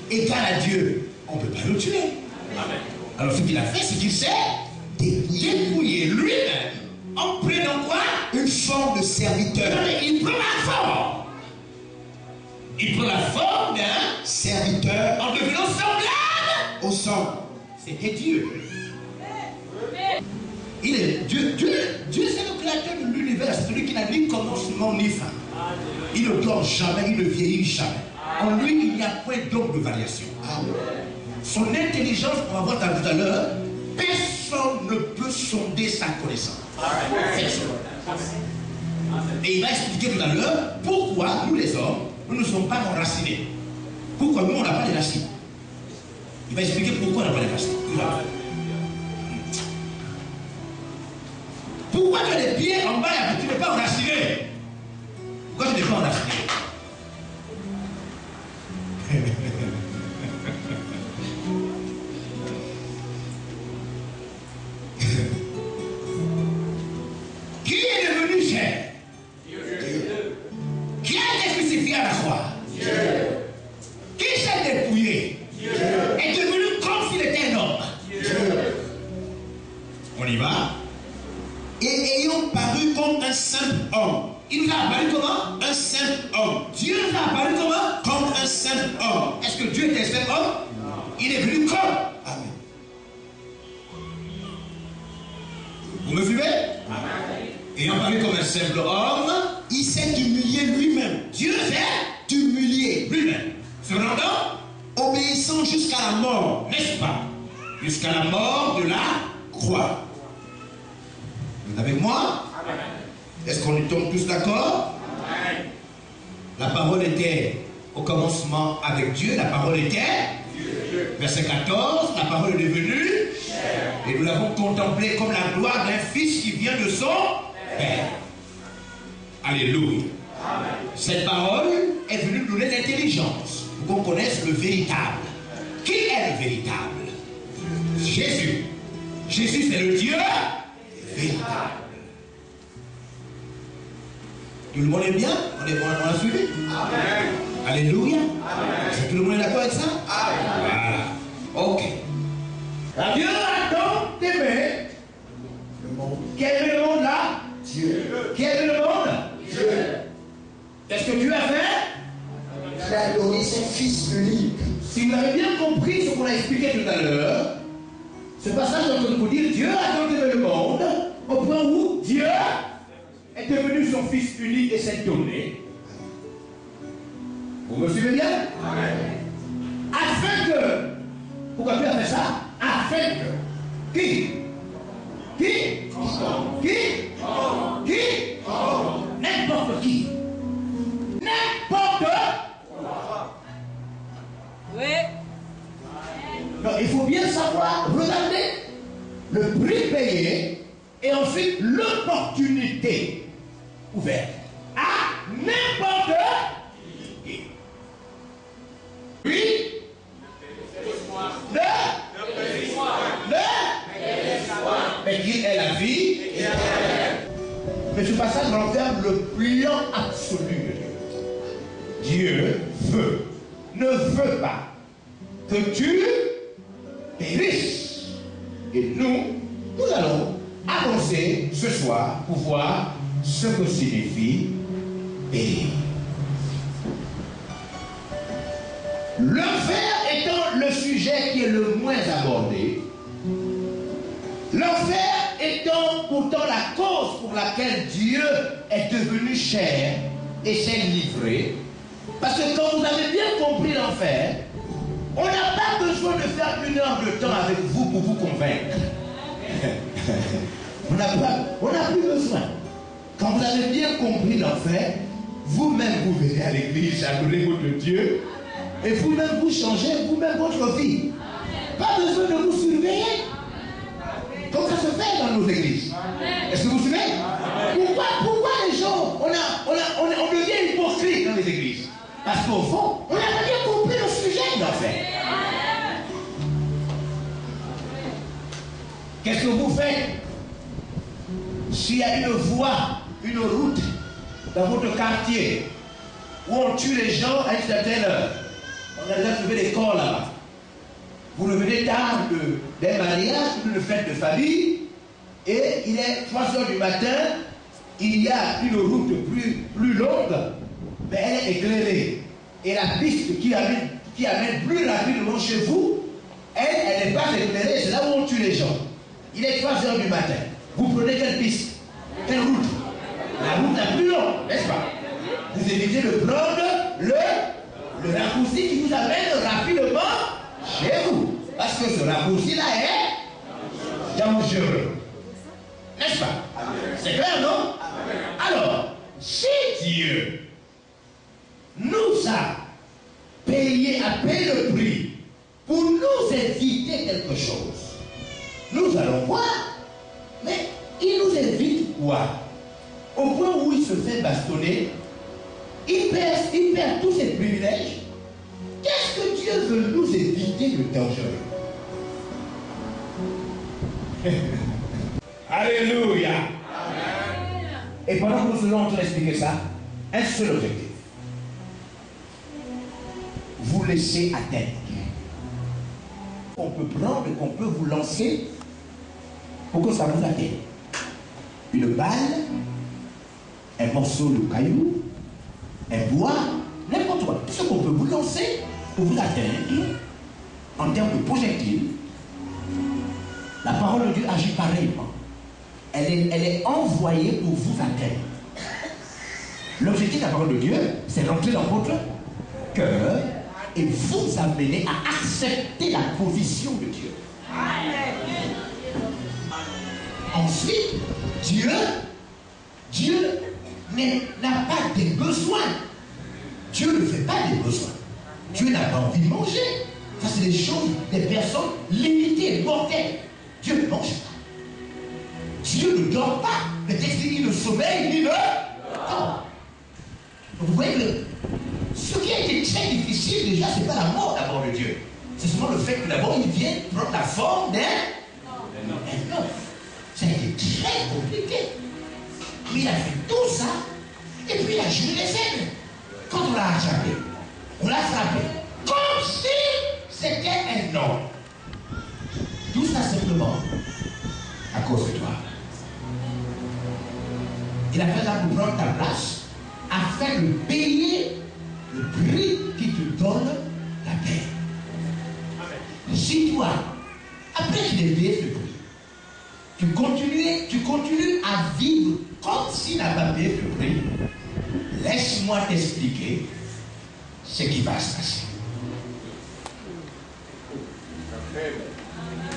égal à Dieu, on ne peut pas le tuer. Amen. Alors ce qu'il a fait, c'est qu'il s'est dépouillé lui-même en prenant quoi? Une forme de serviteur. Il prend la forme. Il prend la forme d'un serviteur en devenant semblable au sang. C'était Dieu. Il est Dieu. Dieu c'est le créateur de l'univers, celui qui n'a ni commencement ni fin. Il ne dort jamais, il ne vieillit jamais. En lui, il n'y a point donc de variation. Son intelligence, on va voir tout à l'heure, personne ne peut sonder sa connaissance. Personne. Et il va expliquer tout à l'heure pourquoi nous les hommes, nous ne sommes pas enracinés. Pourquoi nous, on n'a pas les racines. Il va expliquer pourquoi on n'a pas les racines. Pourquoi tu as des pieds en bas et tu n'es pas enraciné? Pourquoi tu n'es pas enraciné? Qui est devenu chair? Dieu. Qui a été crucifié à la croix? Dieu. Qui s'est dépouillé? Dieu. Est devenu comme s'il était un homme? Dieu. On y va? Et ayant paru comme un simple homme. Il nous a apparu comment? Un simple homme. Dieu nous a apparu comment? Comme un simple homme. Est-ce que Dieu était un simple homme? Non. Il est venu comme. Amen. Vous me suivez? Amen. Ayant paru comme un simple homme, il s'est humilié lui-même. Dieu s'est humilié lui-même. Se rendant obéissant jusqu'à la mort. N'est-ce pas? Jusqu'à la mort de la croix. Vous êtes avec moi? Amen. Est-ce qu'on est donc tous d'accord? Amen. La parole était au commencement avec Dieu. La parole était Dieu. Verset 14. La parole est devenue chair. Et nous l'avons contemplé comme la gloire d'un fils qui vient de son Père. Alléluia. Amen. Cette parole est venue nous donner l'intelligence pour qu'on connaisse le véritable. Qui est le véritable? Jésus. Jésus, c'est le Dieu véritable. Tout le monde est bien? On a suivi? Amen. Alléluia. Amen. Tout le monde est d'accord avec ça? Amen. Voilà. Ok. Dieu a donc aimé le monde. Quel est le monde là? Dieu. Quel est le monde? Dieu. Qu'est-ce que Dieu a fait? Il a donné son Fils unique. Si vous avez bien compris ce qu'on a expliqué tout à l'heure, ce passage est en train de vous dire Dieu a donc aimé le monde au point où Dieu est devenu son Fils unique et s'est donné. Vous me suivez bien? Amen. Afin que, pourquoi Dieu a fait ça? Afin que, n'importe qui, n'importe. Oui. Donc il faut bien savoir, regardez le prix payé et ensuite l'opportunité ouverte à n'importe qui. Oui. Mais qui est la vie? Mais ce passage renferme le plan absolu de Dieu. Dieu ne veut pas que tu périsses. Et nous allons avancer ce soir pour voir ce que signifie périr. L'enfer étant le sujet qui est le moins abordé, l'enfer étant pourtant la cause pour laquelle Dieu est devenu chair et s'est livré, parce que quand vous avez bien compris l'enfer, on n'a pas besoin de faire 1 heure de temps avec vous pour vous convaincre. On n'a plus besoin. Quand vous avez bien compris l'enfer, vous-même vous venez à l'église, adorer votre Dieu, et vous-même vous changez vous-même votre vie. Pas besoin de vous surveiller. Donc ça se fait dans nos églises. Est-ce que vous suivez? Pourquoi les gens, on devient hypocrite dans les églises? Parce qu'au fond, on n'a pas bien compris le sujet de l'enfer. Qu'est-ce que vous faites s'il y a une voie, une route dans votre quartier où on tue les gens à une certaine heure? On a déjà trouvé des corps là-bas. Vous revenez tard d'un mariage ou d'une fête de famille et il est 3 heures du matin, il y a une route plus longue, mais elle est éclairée. Et la piste qui amène plus rapidement chez vous, elle n'est pas éclairée, c'est là où on tue les gens. Il est 3 heures du matin. Vous prenez quelle piste? Quelle route? La route la plus longue, n'est-ce pas? Vous évitez de prendre le raccourci qui vous amène rapidement chez vous. Parce que ce raccourci-là est dangereux. N'est-ce pas? C'est clair, non? Alors, si Dieu nous a payé le prix pour nous éviter quelque chose, nous allons voir. Mais il nous évite quoi? Au point où il se fait bastonner, il perd tous ses privilèges. Qu'est-ce que Dieu veut nous éviter de dangereux? Alléluia. Amen. Et pendant que nous serons en train d'expliquer ça, un seul objectif. Vous laisser atteindre. On peut prendre, qu'on peut vous lancer pour que ça vous atteigne. Une balle, un morceau de caillou, un bois, n'importe quoi. Tout ce qu'on peut vous lancer pour vous atteindre en termes de projectiles. La parole de Dieu agit pareillement. Elle est envoyée pour vous atteindre. L'objectif de la parole de Dieu, c'est d'entrer dans votre cœur et vous amener à accepter la provision de Dieu. Ensuite, Dieu n'a pas des besoins. Dieu ne fait pas des besoins. Dieu n'a pas envie de manger. Ça, c'est des choses, des personnes limitées, mortelles. Dieu ne mange pas. Dieu ne dort pas. Le texte dit qu'il ne sommeille ni ne dort. Vous voyez que ce qui a été très difficile déjà, ce n'est pas la mort d'abord de Dieu. C'est seulement le fait que d'abord il vient prendre la forme d'un homme. Ça a été très compliqué. Mais il a fait tout ça et puis il a joué les ailes. Quand on l'a attrapé, on l'a frappé comme si c'était un homme. Tout ça simplement à cause de toi. Il a fait ça pour prendre ta place afin de payer le prix qui te donne la paix. Si toi, après qu'il ait payé ce prix, tu continues à vivre comme s'il n'a pas payé ce prix, laisse-moi t'expliquer ce qui va se passer.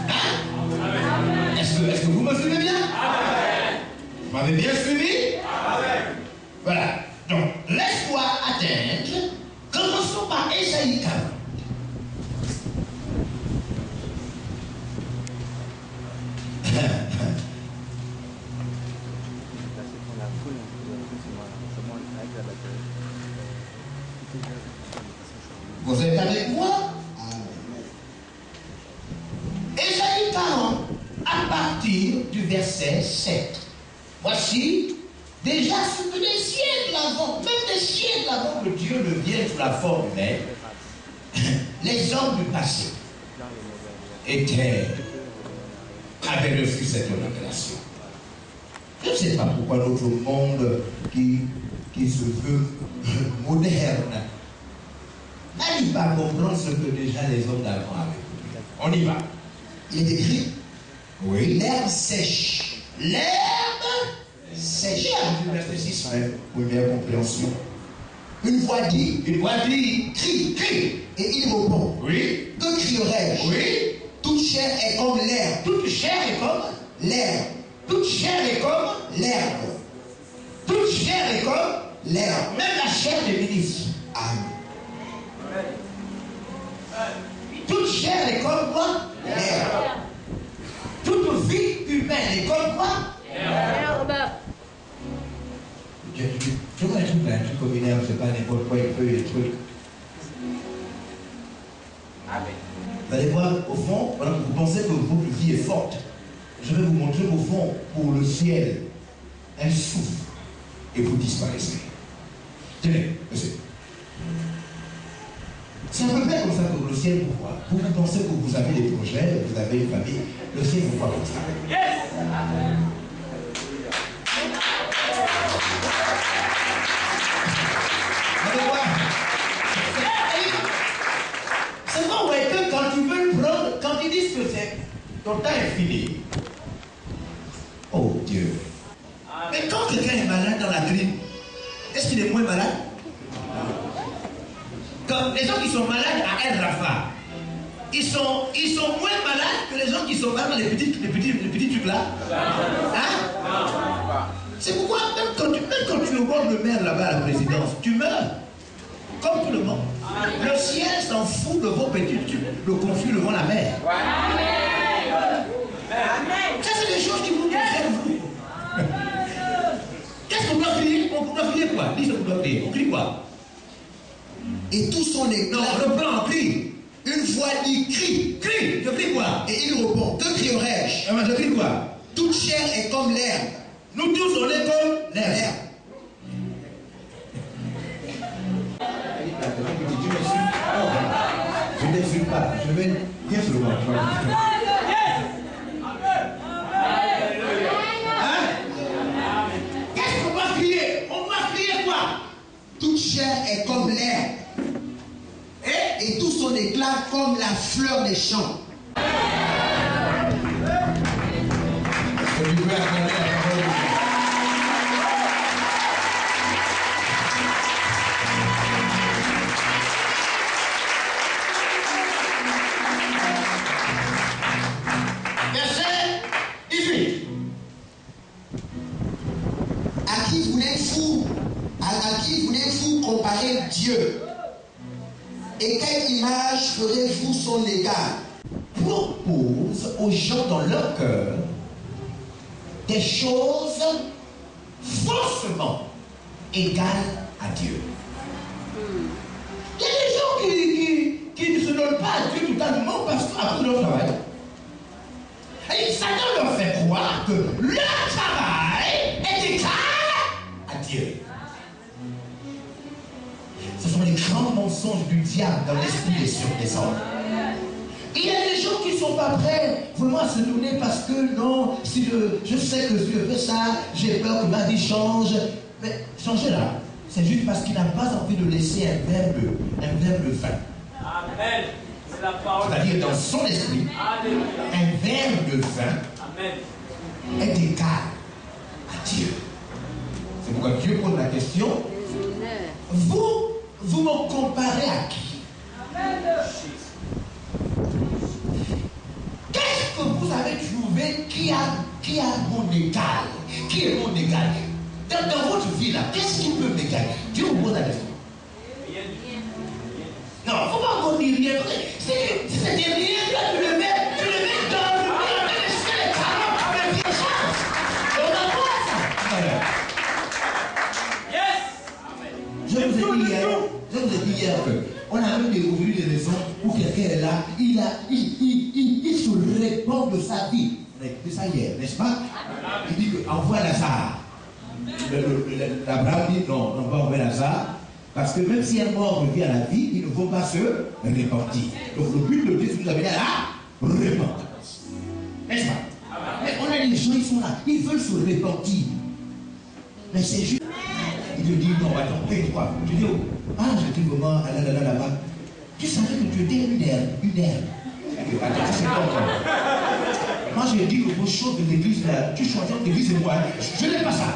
Hein? Est-ce que vous me suivez bien? Vous m'avez bien suivi? Voilà. Donc, laisse-toi atteindre. Commençons par Ésaïe 40. Vous êtes avec moi? Ésaïe 40, à partir du verset 7. Voici, déjà sous des siècles avant, même des siècles avant que Dieu ne vienne sous la forme humaine, les hommes du passé avaient reçu cette révélation. Je ne sais pas pourquoi notre monde qui se veut moderne n'arrive pas à comprendre ce que déjà les hommes d'avant avaient. On y va. Il est écrit, Oui. l'herbe sèche. L'herbe Sèche. Verset 6, première compréhension. Une voix dit, Crie. et il répond, Oui. que crierai-je? Oui. Toute chair est comme l'herbe. Toute chair est comme L'herbe. Toute chair est comme L'herbe. Toute chair est comme L'herbe. même la chair des ministres. Amen. Toute chair est comme quoi? L'herbe. Toute vie humaine est comme quoi? Je vois un truc comme une herbe, c'est pas n'importe quoi, il peut des trucs. Vous allez voir, au fond, voilà, vous pensez que votre vie est forte. Je vais vous montrer au fond, pour le ciel, un souffle, et vous disparaissez. Tenez, monsieur. C'est un peu près comme ça que le ciel vous voit. Vous pensez que vous avez des projets, vous avez une famille, le ciel vous voit comme ça. Yes! Allez voir. C'est bon, ouais, que quand tu veux le prendre, quand ils disent que c'est ton temps est fini. Oh Dieu. Mais quand quelqu'un est malade dans la grille, est-ce qu'il est moins malade? Quand les gens qui sont malades à El Rafah, ils sont moins malades que les gens qui sont malades dans les petits trucs là. Hein? C'est pourquoi même quand tu abordes le maire là-bas à la présidence, tu meurs. Comme tout le monde. Le ciel s'en fout de vos petits trucs, le conflit devant la mer. Ça, c'est des choses qui vous concernent, vous. Qu'est-ce qu'on doit crier? On doit crier quoi? Dis ce qu'on doit crier. On crie quoi? Et tout son éclat. Non, le plan, on crie. Une voix dit, crie. Crie, je crie quoi? Et il répond, que crierai-je? Je crie quoi? Toute chair est comme l'herbe. Nous tous, on est comme l'herbe. L'herbe. Je ne t'insulte pas, je vais bien sur le monde. Hein? Qu'est-ce qu'on va crier? On va crier quoi? Toute chair est comme l'herbe. Et tout son éclat comme la fleur des champs. Est-ce que tu peux accorder la parole de Dieu? Verset 18. À qui voulez-vous comparer Dieu? Et quelle image ferez-vous son égal? Propose aux gens dans leur cœur des choses faussement égales à Dieu. Il y a des gens qui ne se donnent pas à Dieu totalement parce qu'après leur travail. Et Satan leur fait croire que leur travail est égal à Dieu. Ce sont les grands mensonges du diable dans l'esprit des hommes. Il y a des gens qui ne sont pas prêts vraiment à se donner parce que non, si je sais que Dieu fait ça, j'ai peur que ma vie change. Mais changer là, c'est juste parce qu'il n'a pas envie de laisser un verre de vin. Amen. C'est la parole. C'est-à-dire dans son esprit, Alléluia. un verre de vin Amen. est égal à Dieu. C'est pourquoi Dieu pose la question, vous me comparez à qui? Qu'est-ce que vous avez trouvé qui a mon égal? Qui est mon égal? Dans votre vie là, qu'est-ce qui peut m'égaler? Dieu vous pose la question. Rien du tout. Non, il ne faut pas encore dire rien. C'est des rien, là, tu le mets dans le mur, c'est les carottes, avec des chances. On a quoi ça? Yes. Je vous ai dit hier qu'on a même découvert des raisons où quelqu'un est là, il se répand de sa vie. On a écouté ça hier, n'est-ce pas? Il dit qu'envoie Lazare. Abraham dit non, on va envoyer Lazare. Parce que même si un mort revient à la vie, il ne faut pas se repentir. Donc le but de Dieu, c'est que vous avez là la repentance. N'est-ce pas? Mais on a dit les gens, ils sont là. Ils veulent se repentir. Mais c'est juste. Il te dit, non, attends, oui, quoi. Tu dis, ah, j'étais vraiment là-bas. Tu savais que tu étais une herbe. Attends, c'est pas encore. Moi, j'ai dit que vos choses de l'église, là, tu choisis entre l'église et moi. Je n'aime pas ça.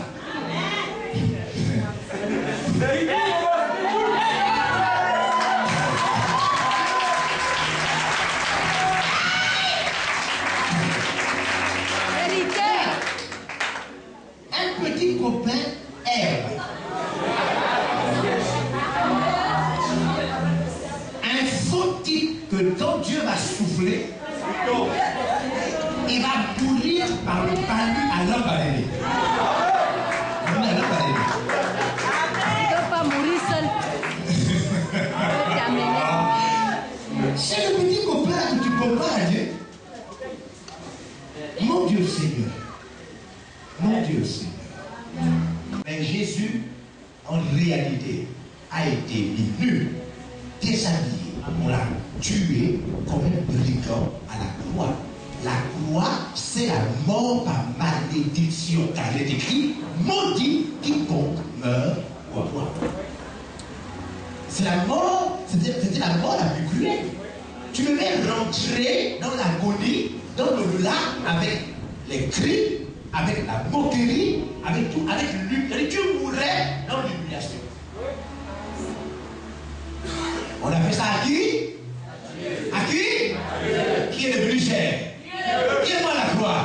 Un petit copain herbe. Un faux type que quand Dieu va souffler, il va mourir par le palu à l'homme balayé. Il ne peut pas mourir seul. C'est le petit copain que tu compares à Dieu. Mon Dieu Seigneur. Mon Dieu Seigneur. Mais Jésus, en réalité, a été nu, déshabillé. On l'a tué comme un brigand à la croix. La croix, c'est la mort par malédiction. Car il est écrit, maudit quiconque meurt au roi. C'est la mort, c'était la mort la plus cruelle. Tu devais rentrer dans l'agonie, dans le lac, avec les cris, avec la moquerie, avec tout, avec l'humiliation. Tu mourrais dans l'humiliation. On a fait ça à qui? À qui? Qui est devenu cher? Qui est mort à la croix?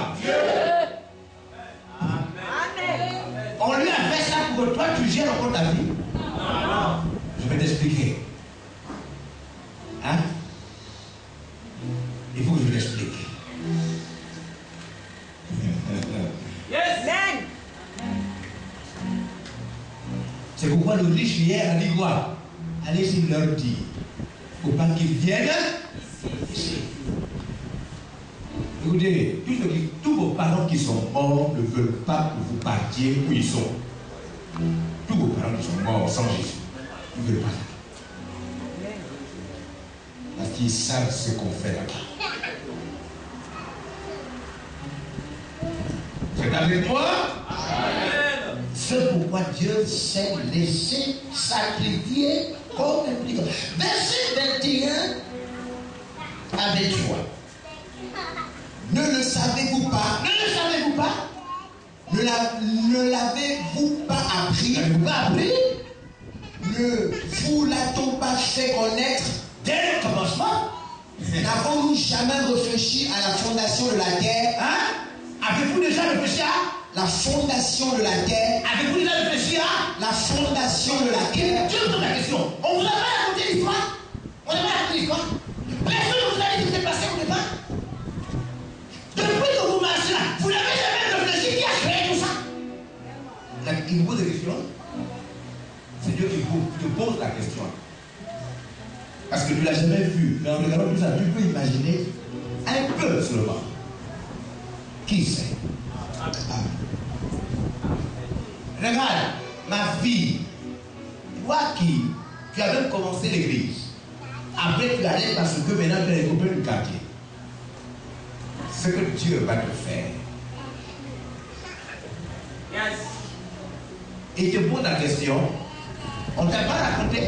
On lui a fait ça pour que toi tu gères encore ta vie. Je vais t'expliquer. Hein? Il faut que je l'explique. C'est pourquoi le riche hier a dit quoi? Allez-y leur dire. Il ne faut pas qu'ils viennent ici. Écoutez, tous vos parents qui sont morts ne veulent pas que vous partiez où ils sont. Tous vos parents qui sont morts sans Jésus ne veulent pas ça. Parce qu'ils savent ce qu'on fait là-bas. C'est avec moi? Amen. C'est pourquoi Dieu s'est laissé sacrifier comme un brigand. Verset 21 à 23. Ne le savez-vous pas? Ne le savez-vous pas? Ne l'avez-vous pas appris? N'avez-vous pas appris? Ne vous l'a-t-on pas fait connaître? Dès le commencement? N'avons-nous jamais réfléchi à la fondation de la terre? Hein? Avez-vous déjà réfléchi à la fondation de la terre? Avez-vous déjà réfléchi à la fondation de la terre? Je vous pose la question. On vous a pas raconté l'histoire? On n'a pas raconté l'histoire? Personne ne vous a dit ce qui s'est passé au départ? Depuis que vous marchez là, vous n'avez jamais réfléchi qui a créé tout ça? Il vous pose des questions. C'est Dieu qui te pose la question. Parce que tu ne l'as jamais vu. Mais en regardant tout ça, tu peux imaginer un peu seulement. Qui c'est? Regarde, ma fille, toi qui tu as même commencé l'église, après tu arrêtes parce que maintenant tu es les copains du quartier. Ce que Dieu va te faire. Yes. Et tu poses la question, on ne t'a pas raconté.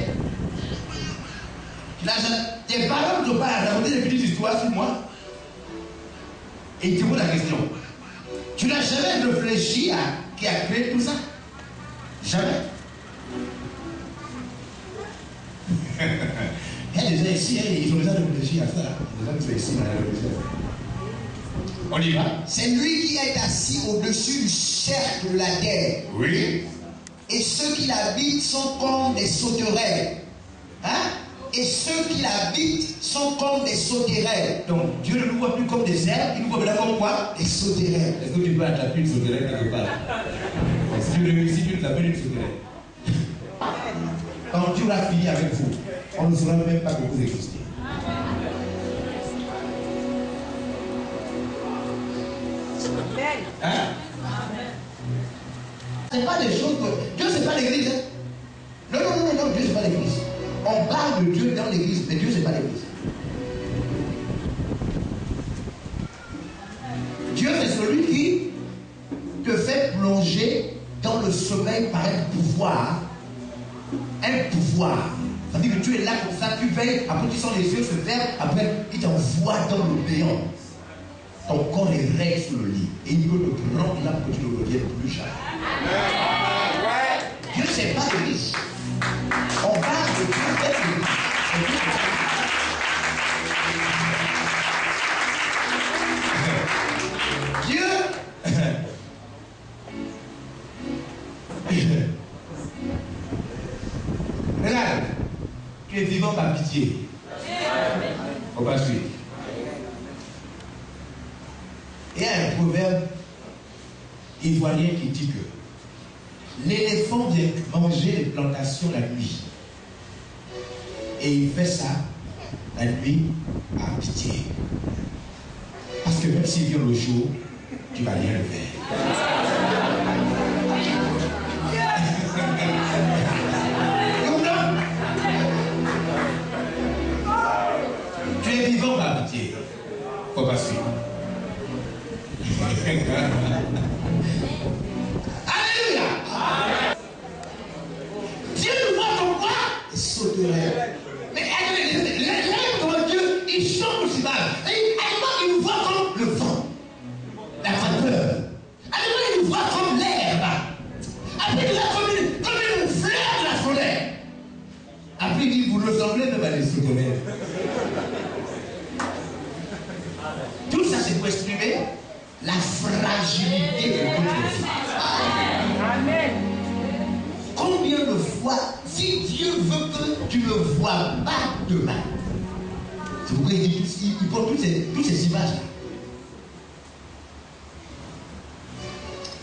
Tes parents ne t'ont pas raconté des petites histoires sur moi. Et il te pose la question. Tu n'as jamais réfléchi à qui a créé tout ça? Jamais. Il y a des gens ici, ils ont déjà réfléchi à ça. Les gens qui sont ici, ils ont réfléchi à ça. On y va. C'est lui qui est assis au-dessus du cercle de la terre. Oui. Et ceux qui l'habitent sont comme des sauterelles. Hein? Et ceux qui l'habitent sont comme des sauterelles. Donc Dieu ne nous voit plus comme des herbes, il nous voit maintenant comme quoi? Des sauterelles. Est-ce que tu peux attraper une sauterelle quelque part? Si tu réussis, tu t'appelles une sauterelle. Quand Dieu va finir avec vous, on ne saura même pas que vous existez. Hein? C'est pas des choses que... Dieu, c'est pas l'église. Hein? Non, Dieu, c'est pas l'église. On parle de Dieu dans l'église, mais Dieu, c'est pas l'église. Dieu, c'est celui qui plongé dans le sommeil par un pouvoir. Un pouvoir. Ça veut dire que tu es là comme ça, tu veilles, après tu sens les yeux se ferment, après il t'envoie dans le béant. Ton corps est raide sur le lit. Et il peut te prendre là pour que tu ne reviennes plus jamais. Dieu, c'est pas de riche. On parle de Dieu d'être riche. Dieu. Regarde, tu es vivant par pitié. On va suivre. Il y a un proverbe ivoirien qui dit que l'éléphant vient manger les plantations la nuit. Et il fait ça la nuit par pitié. Parce que même s'il vient le jour, tu ne vas rien le faire. Tu es vivant par pitié. Faut pas suivre. Alléluia. Dieu nous voit comme quoi il sauterait. Mais comme Dieu, il chante aussi mal. Il nous voit comme le vent, la vapeur. Il nous voit comme l'herbe. Après, il nous voit comme une fleur de la forêt. Après, il dit, vous ressemblez même à des sauterelles. Tout ça, c'est pour exprimer la fragilité de notre vie. Amen. Combien de fois, si Dieu veut que tu ne vois pas demain, c'est pourquoi il prend toutes ces images-là.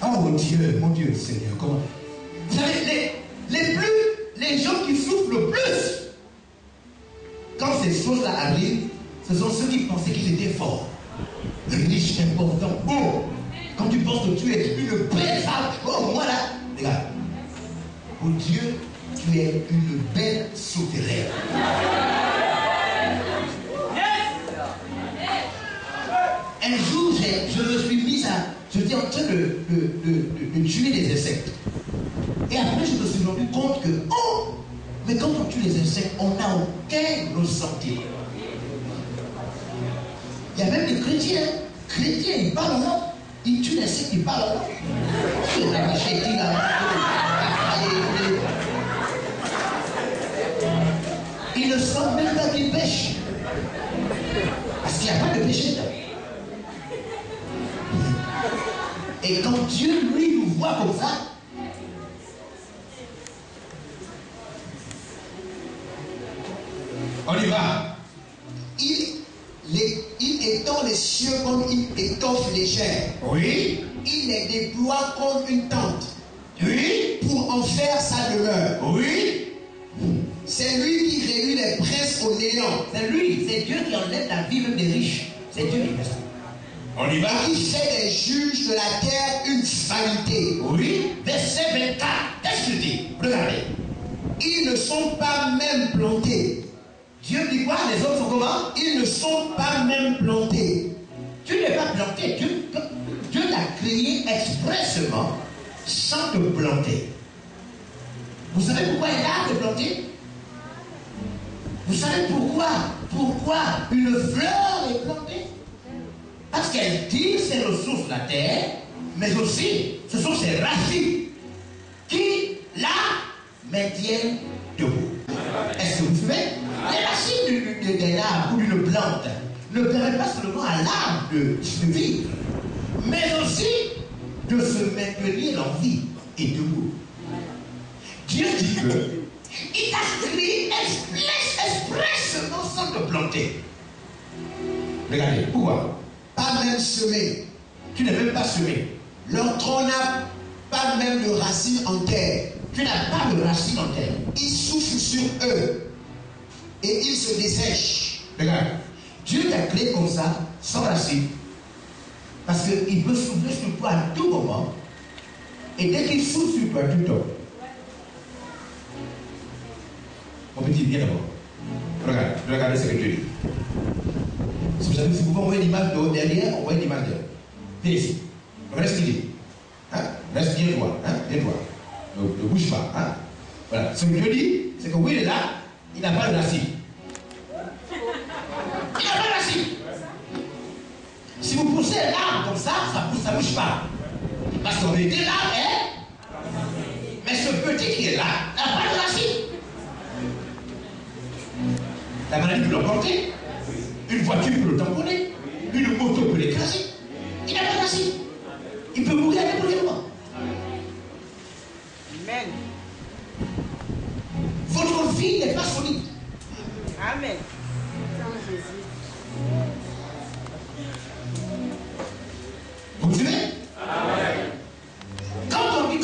Oh mon Dieu, Seigneur, comment? Vous savez, les gens qui souffrent le plus, quand ces choses-là arrivent, ce sont ceux qui pensaient qu'ils étaient forts, riches, importants, beaux. Quand tu penses que tu es une belle femme, oh moi là, regarde, pour Dieu, tu es une belle souterraine. Un jour, je me suis mis j'étais en train de tuer des insectes. Et après, je me suis rendu compte que, oh, mais quand on tue les insectes, on n'a aucun ressentiment. Il y a même des chrétiens. Chrétiens, ils parlent en langue. Ils tuent l'insecte, ils parlent en langue. Ils ne sentent même pas qu'ils pêchent. Parce qu'il n'y a pas de péché là. Et quand Dieu, lui, nous voit comme ça, on y va. Il étend les cieux comme il étoffe les chairs. Oui. Il les déploie comme une tente. Oui. Pour en faire sa demeure. Oui. C'est lui qui réduit les princes au néant. C'est lui, c'est Dieu qui enlève la vie même des riches. C'est Dieu qui fait ça. On y va. Il fait des juges de la terre une vanité. Oui. Verset 24. Qu'est-ce que tu dis? Regardez. Ils ne sont pas même plantés. Dieu dit quoi? Les hommes sont comment? Ils ne sont pas même plantés. Tu n'es pas planté. Dieu t'a créé expressement sans te planter. Vous savez pourquoi un arbre est planté? Vous savez pourquoi une fleur est plantée? Parce qu'elle tire ses ressources de la terre, mais aussi ce sont ses racines qui la maintiennent debout. Est-ce que vous savez? Les racines d'un arbre ou d'une plante ne permettent pas seulement à l'arbre de vivre, mais aussi de se maintenir en vie et debout. Dieu dit que il t'a créé expressement sans te planter. Regardez, pourquoi? Pas même semé. Tu n'es même pas semé. Leur tronc n'a pas même de racines en terre. Tu n'as pas de racines en terre. Il souffle sur eux et ils se dessèchent. Regarde, Dieu t'a créé comme ça, sans racines. Parce qu'il peut souffler sur toi à tout moment. Et dès qu'il souffle sur toi, tu tombes. Mon petit, viens d'abord. Regardez ce que Dieu dit. Si vous pouvez envoyer l'image de haut derrière, envoyez l'image de haut. Viens ici. Regardez ce qu'il dit. Hein? Reste bien droit, hein, bien droit. Ne bouge pas, hein. Voilà. Ce que Dieu dit, c'est que oui, il est là, il n'a pas de racine. Il n'a pas de racine. Si vous poussez l'arbre comme ça ne bouge pas. Parce qu'en vérité, l'arbre est. Mais ce petit qui est là n'a pas de racine. La maladie peut l'emporter. Une voiture peut le tamponner. Une moto peut l'écraser. Il n'a pas de racine. Il peut mourir à n'importe quel moment. Amen. Votre vie n'est pas solide. Amen. Vous suivez? Quand on dit,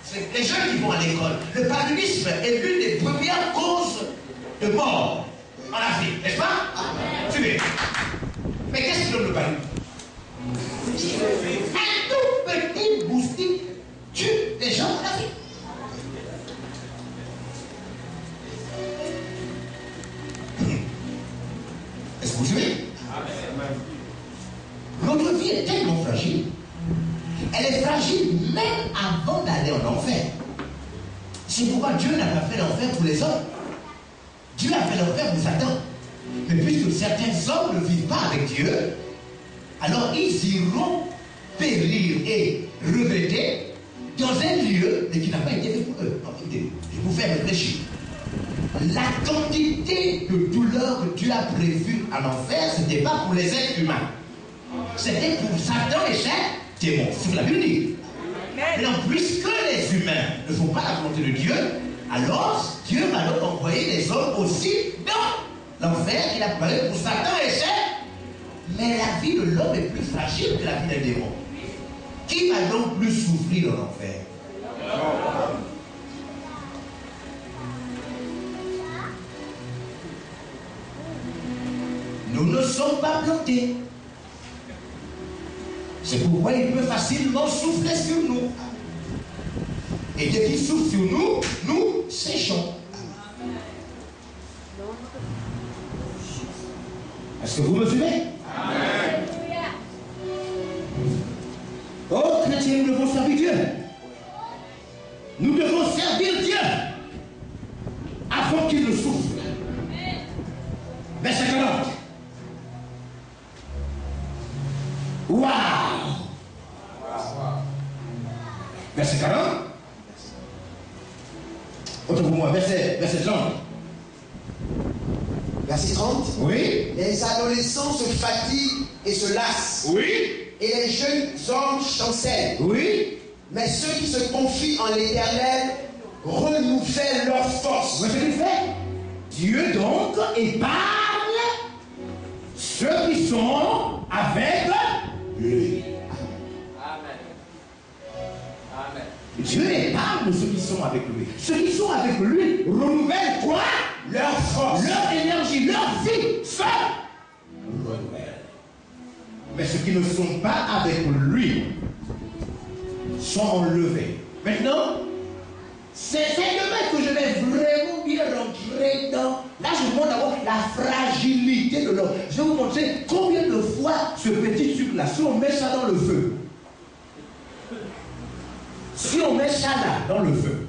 c'est les gens qui vont à l'école, le paludisme est l'une des premières causes de mort en Afrique, n'est-ce pas? Suivez. Mais qu'est-ce qui donne le paludisme? Un tout petit moustique tue les gens en Afrique. Est-ce que vous suivez? Notre vie est tellement fragile. Elle est fragile même avant d'aller en enfer. C'est pourquoi Dieu n'a pas fait l'enfer pour les hommes. Dieu a fait l'enfer pour Satan. Mais puisque certains hommes ne vivent pas avec Dieu, alors ils iront périr et regretter dans un lieu mais qui n'a pas été fait pour eux. Non, écoutez, je vous fais réfléchir. La quantité de douleur que Dieu a prévue en enfer, ce n'était pas pour les êtres humains. C'était pour Satan et ses démons. C'est ce que la Bible dit. Maintenant, puisque les humains ne font pas la volonté de Dieu, alors Dieu va donc envoyer les hommes aussi dans l'enfer qu'il a prévu pour Satan et ses. Mais la vie de l'homme est plus fragile que la vie des démons. Qui va donc plus souffrir dans l'enfer? Nous ne sommes pas plantés. C'est pourquoi il peut facilement souffler sur nous. Et dès qu'il souffle sur nous, nous séchons. Est-ce que vous me suivez? Amen. Oh, chrétiens, nous devons servir Dieu. Nous devons servir Dieu avant qu'il ne souffle. Verset 40. Waouh! Verset 40. Autre pour moi, verset 30. Verset 30. Oui. Les adolescents se fatiguent et se lassent. Oui. Et les jeunes hommes chancellent. Oui. Mais ceux qui se confient en l'Éternel renouvellent leur force. Vous voyez ce qu'il fait? Dieu donc épargne ceux qui sont avec lui. Amen. Amen. Dieu épargne ceux qui sont avec lui. Ceux qui sont avec lui renouvellent quoi? Leur force, leur énergie, leur vie. Ça renouvelle. Mais ceux qui ne sont pas avec lui sont enlevés. Maintenant, c'est demain que je vais vraiment bien rentrer dans. Là, je vous montre d'abord la fragilité de l'homme. Je vais vous montrer combien de fois ce petit sucre-là, si on met ça dans le feu, si on met ça là dans le feu,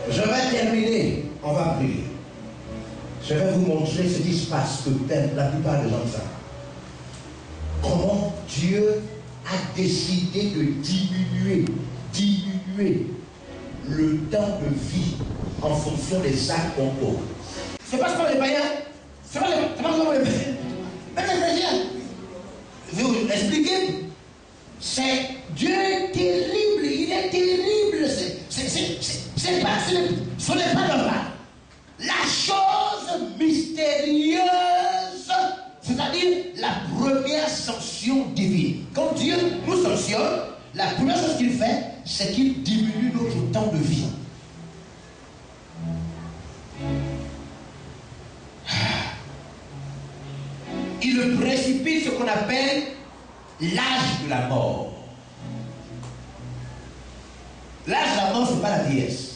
je vais terminer, on va prier. Je vais vous montrer ce qui se passe, que la plupart des gens savent. Comment Dieu a décidé de diminuer le temps de vie en fonction des actes qu'on pose. C'est pas comme les païens. C'est pas comme les païens. Mais les chrétiens, je vais vous expliquer. C'est Dieu est terrible, il est terrible. Ce n'est pas normal. La chose mystérieuse, c'est-à-dire la première sanction divine. Quand Dieu nous sanctionne, la première chose qu'il fait, c'est qu'il diminue notre temps de vie. Il le précipite ce qu'on appelle l'âge de la mort. L'âge de la mort, ce n'est pas la vieillesse.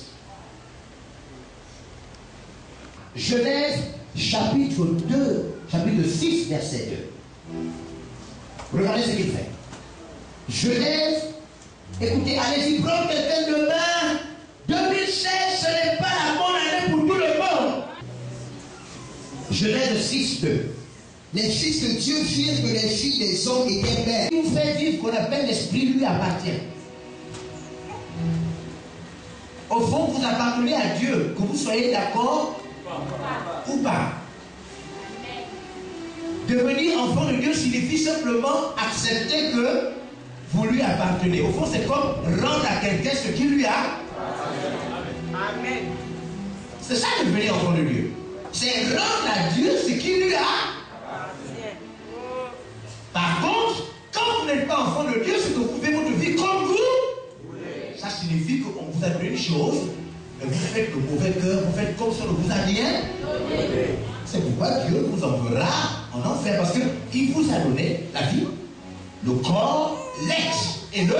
Genèse chapitre 2, chapitre 6, verset Regardez ce qu'il fait. Genèse, écoutez, allez-y, prendre quelqu'un de main. 2016, ce n'est pas la bonne année pour tout le monde. Genèse 6, 2. Les fils de Dieu firent que les filles des hommes étaient belles. Il vous fait vivre qu'on appelle l'esprit lui appartient. Au fond, vous appartenez à Dieu, que vous soyez d'accord ou pas. Devenir enfant de Dieu signifie simplement accepter que vous lui appartenez. Au fond, c'est comme rendre à quelqu'un ce qui lui a. Amen. C'est ça devenir enfant de Dieu. C'est rendre à Dieu ce qui lui a. Par contre, quand vous n'êtes pas enfant de Dieu, c'est que vous vivez votre vie comme vous. Ça signifie qu'on vous a donné une chose, mais vous faites le mauvais cœur, vous faites comme ça, ne vous a rien. C'est pourquoi Dieu vous enverra en enfer, parce qu'il vous a donné la vie, le corps, l'être et le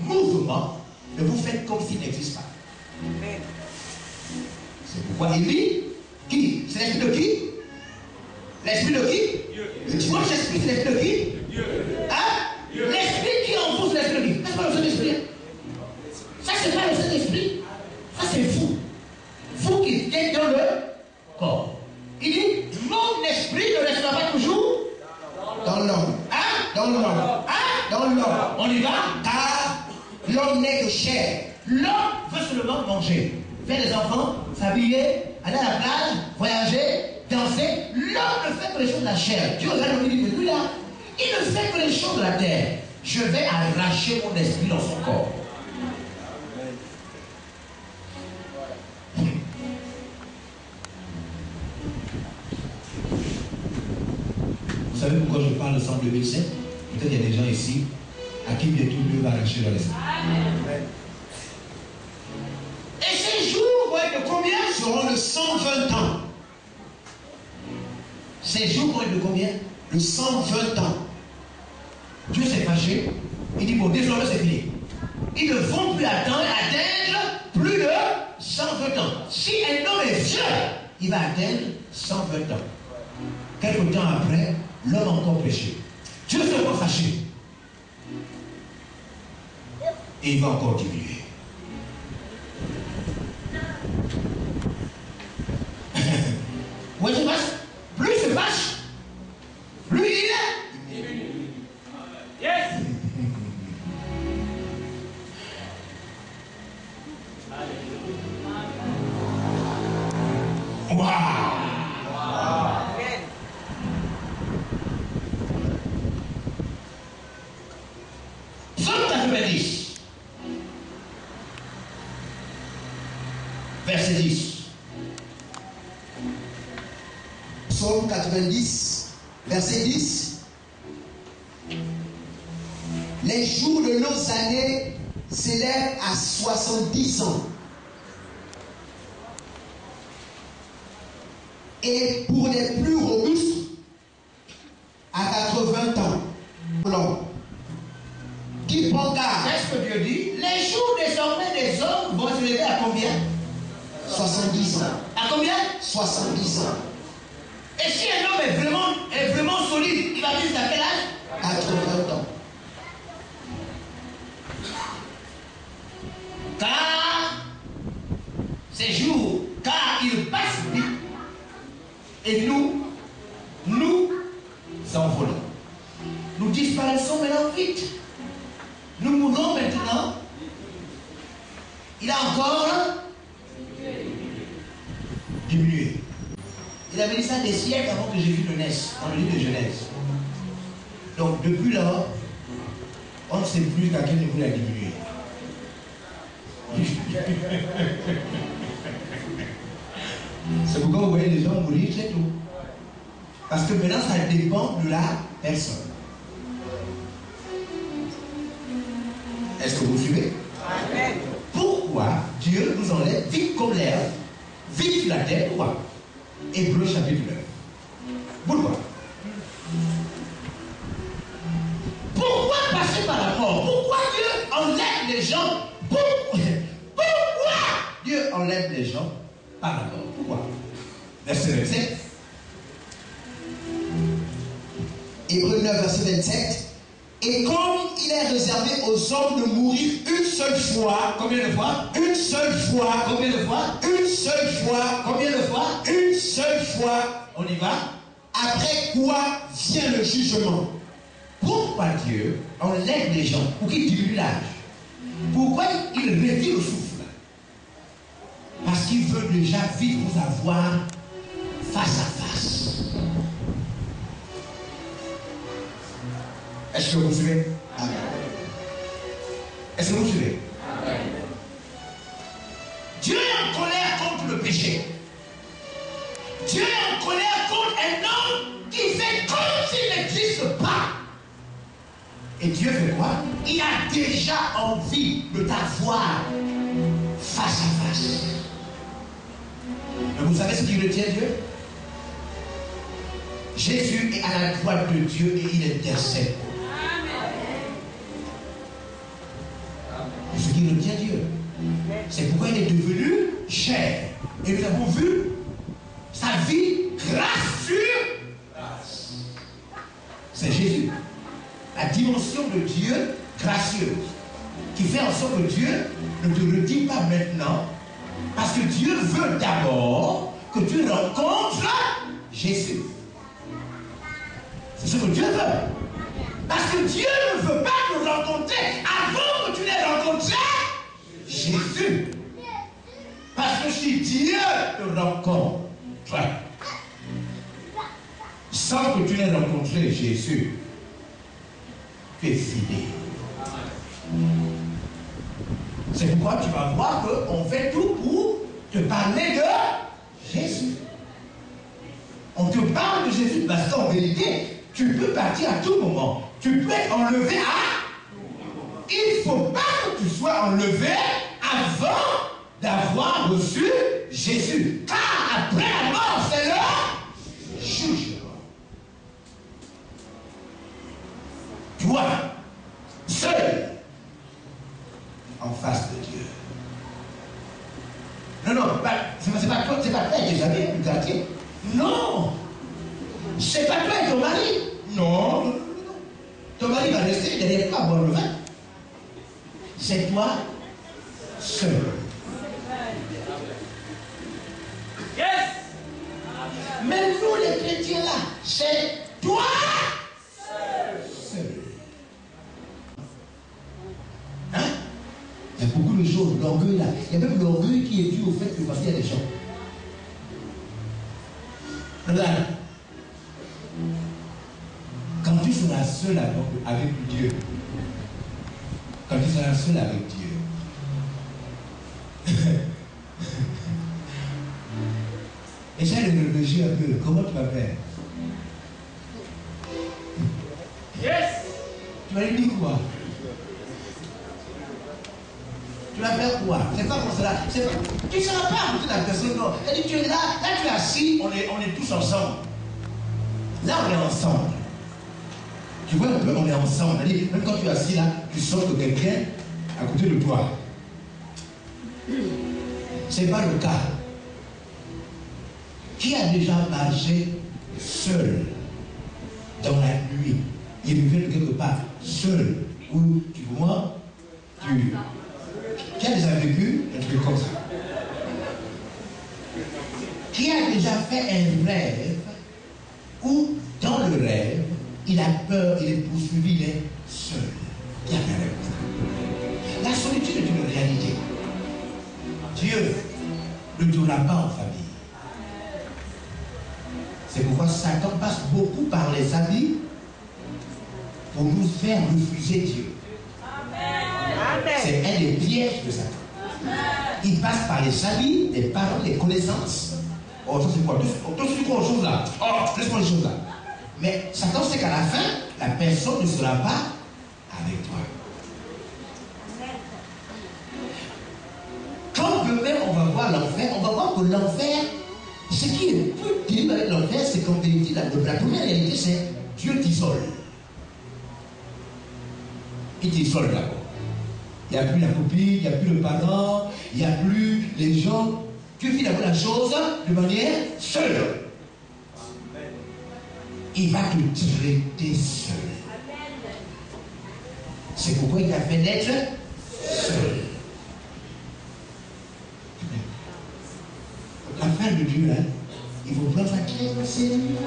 mouvement, mais vous faites comme s'il n'existe pas. C'est pourquoi il dit, qui? C'est l'esprit de qui? L'esprit de qui? Dieu. Votre esprit, c'est l'esprit de qui? Hein? L'esprit qui est en vous, c'est l'esprit de qui? C'est pas le Saint-Esprit. Ça, c'est pas le Saint-Esprit. Ça, c'est vous. Vous qui êtes dans le corps. Il dit, mon esprit ne restera pas toujours Dans l'homme. hein? Dans l'homme. Hein? Dans l'homme. On y va? Car l'homme n'est que chair. L'homme veut seulement manger, faire des enfants, s'habiller, aller à la plage, voyager, danser. L'homme ne fait que les choses de la chair. Dieu regarde le dit, lui là, il ne fait que les choses de la terre. Je vais arracher mon esprit dans son corps. Vous savez pourquoi je parle de ça en 2007? Peut-être qu'il y a des gens ici à qui bientôt Dieu va arracher leur esprit. Et ces jours vont être de combien? Seront de 120 ans. Ces jours vont être de combien? De 120 ans. Dieu s'est fâché. Il dit, bon, désormais c'est fini. Ils ne vont plus atteindre plus de 120 ans. Si un homme est vieux, il va atteindre 120 ans. Quelque temps après, l'homme a encore péché. Dieu s'est encore fâché. Et il va encore diminuer. Oui, c'est vache. Plus c'est vache, plus il est. Yes. Waouh! Amen. Psaume 90, verset 10. Psaume 90, verset 10. Les jours de nos années s'élèvent à 70 ans. Et pour les plus robustes, à 80 ans. L'homme qui prend garde, Qu'est-ce que Dieu dit? Les jours désormais des hommes vont se lever à combien? 70 ans. À combien? 70 ans. Et si un homme est vraiment solide, il va vivre jusqu'à quel âge? 80 ans. Car ces jours, car ils passent vite. Et nous envolons. Nous disparaissons maintenant vite. Nous mourons maintenant. Il a encore diminué. Il avait dit ça des siècles avant que Jésus ne naisse, dans le livre de Genèse. Donc depuis là, on ne sait plus qu'à quel niveau il a diminué. C'est pourquoi vous voyez les gens mourir, c'est tout. Parce que maintenant, ça dépend de la personne. Est-ce que vous suivez? Amen. Pourquoi Dieu nous enlève vite comme l'air, vite sur la terre? Pourquoi? Hébreu chapitre 9. Pourquoi? Pourquoi passer par la mort? Pourquoi Dieu enlève les gens? Pourquoi Dieu enlève les gens par la mort? Pourquoi? Verset 27. Hébreux 9, verset 27. Et comme il est réservé aux hommes de mourir une seule fois. Combien de fois? Une seule fois. Combien de fois? Une seule fois. Combien de fois? Une seule fois. On y va. Après quoi vient le jugement. Pourquoi Dieu enlève les gens pour qu'ils diminuent l'âge? Pourquoi il réduit le souffle? Parce qu'il veut déjà vite vous avoir face à face. Est-ce que vous suivez? Amen. Est-ce que vous suivez? Amen. Dieu est en colère contre le péché. Dieu est en colère contre un homme qui fait comme s'il n'existe pas. Et Dieu fait quoi? Il a déjà envie de t'avoir face à face. Mais vous savez ce qui retient Dieu? Jésus est à la droite de Dieu et il intercède. Ce qui retient Dieu. C'est pourquoi il est devenu chair. Et nous avons vu sa vie grâce sur grâce. C'est Jésus. La dimension de Dieu gracieuse. Qui fait en sorte que Dieu ne te le dit pas maintenant. Parce que Dieu veut d'abord que tu rencontres Jésus. C'est ce que Dieu veut. Parce que Dieu ne veut pas te rencontrer avant que tu l'aies rencontré Jésus. Parce que si Dieu te rencontre sans que tu l'aies rencontré Jésus, tu es fini. C'est pourquoi tu vas voir qu'on fait tout pour te parler de Jésus. On te parle de Jésus parce qu'en vérité, tu peux partir à tout moment. Tu peux être enlevé à... Il ne faut pas que tu sois enlevé avant d'avoir reçu Jésus. Car après la mort, c'est le jugement. Toi, seul, en face de Dieu. Non, c'est pas toi, c'est pas toi et tes amis du quartier. Non, c'est pas toi et ton mari. Non. Ton mari va rester derrière toi à boire le vin. C'est toi seul. Yes. Même nous les chrétiens là, c'est toi seul. Hein? Il y a beaucoup de choses, l'orgueil là. Il y a même l'orgueil qui est dû au fait que parce qu'il y a des gens. Regarde. Quand tu seras seul avec Dieu, quand tu seras seul avec Dieu, essaie de réfléchir un peu, comment tu vas faire? Yes! Tu vas lui dire quoi? Tu vas faire quoi? C'est pas comme cela. Tu ne seras pas à côté de la personne, non. Elle dit, tu es là, tu es assis, on est tous ensemble. Là, on est ensemble. Tu vois un peu, on est ensemble. C'est-à-dire, même quand tu es assis là, tu sens que quelqu'un à côté de toi. Ce n'est pas le cas. Qui a déjà marché seul dans la nuit? Il revient de quelque part seul. Ou, tu vois, qui a déjà vécu un truc comme ça? Qui a déjà fait un rêve où, dans le rêve, il a peur, il est poursuivi, il est seul? Qui a fait un rêve comme ça? La solitude est une réalité. Dieu ne durera pas en famille. C'est pourquoi Satan passe beaucoup par les amis pour nous faire refuser Dieu. C'est un des pièges de Satan. Il passe par les amis, les parents, les connaissances. Oh, ça c'est quoi? Toi, tu crois aux choses là. Oh, laisse-moi les choses là. Mais Satan sait qu'à la fin, la personne ne sera pas avec toi. Quand demain on va voir l'enfer, on va voir que l'enfer, ce qui est plus terrible avec l'enfer, c'est qu'en vérité, la première réalité, c'est Dieu t'isole. Il t'isole d'abord. Il n'y a plus la copine, il n'y a plus le parent, il n'y a plus les gens. Tu vis d'abord la chose de manière seule. il va te traiter seul. C'est pourquoi il t'a fait naître seul. La fin de Dieu, hein, il faut prendre ça très au sérieux,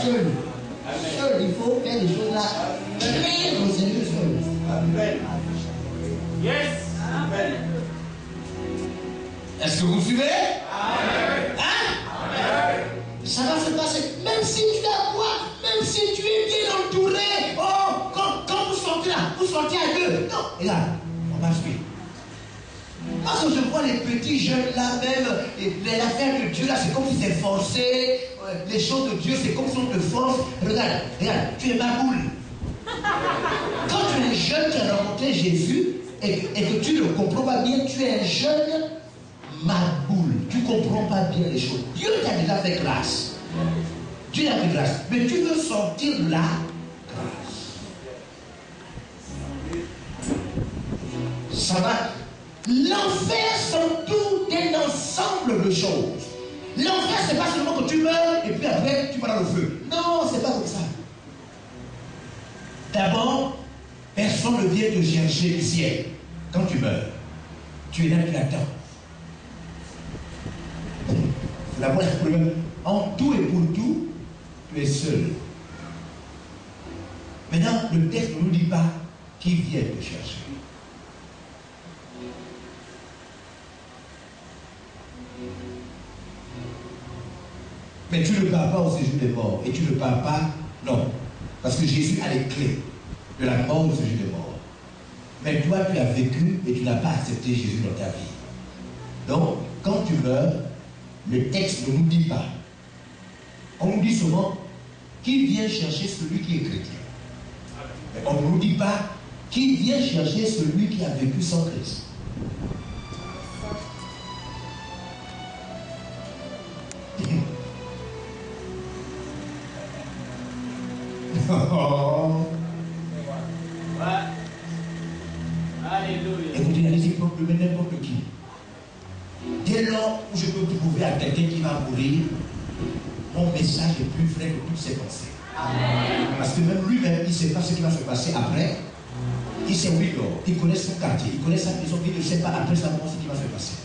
seul. Seul, il faut faire des choses là très au sérieux, seul. Amen. Yes. Amen. Est-ce que vous suivez? Amen. Hein? Amen. Ça va se passer, même si tu as quoi, même si tu es bien entouré. Oh, quand vous sortez là, vous sortez à deux. Non, regarde, on va suivre. Parce que je vois les petits jeunes là même, l'affaire de Dieu là, c'est comme si c'est forcé. Les choses de Dieu, c'est comme si on te force. Regarde, tu es ma boule. Quand tu es un jeune qui a rencontré Jésus et que tu ne comprends pas bien, tu es un jeune ma boule. Tu ne comprends pas bien les choses. Dieu t'a déjà fait grâce. Dieu t'a fait grâce. Mais tu veux sortir de la grâce. Ça va. L'enfer, c'est tout un ensemble de choses. L'enfer, c'est pas seulement que tu meurs et puis après tu vas dans le feu. Non, c'est pas comme ça. D'abord, personne ne vient te chercher du ciel. Quand tu meurs, tu es là, tu attends. La première problème, en tout et pour tout, tu es seul. Maintenant, le texte ne nous dit pas qui vient te chercher. Mais tu ne pars pas au séjour des morts. Et tu ne pars pas, non. Parce que Jésus a les clés de la mort au séjour des morts. Mais toi, tu as vécu et tu n'as pas accepté Jésus dans ta vie. Donc, quand tu meurs, le texte ne nous dit pas. On nous dit souvent, qui vient chercher celui qui est chrétien? Mais on ne nous dit pas, qui vient chercher celui qui a vécu sans Christ? Oh. Alléluia. Écoutez, allez-y, de n'importe qui. Dès lors où je peux prouver à quelqu'un qui va mourir, mon message est plus vrai que toutes ses pensées. Amen. Parce que même lui-même, il ne sait pas ce qui va se passer après. Il sait où il dort, il connaît son quartier, il connaît sa maison, il ne sait pas après sa mort ce qui va se passer.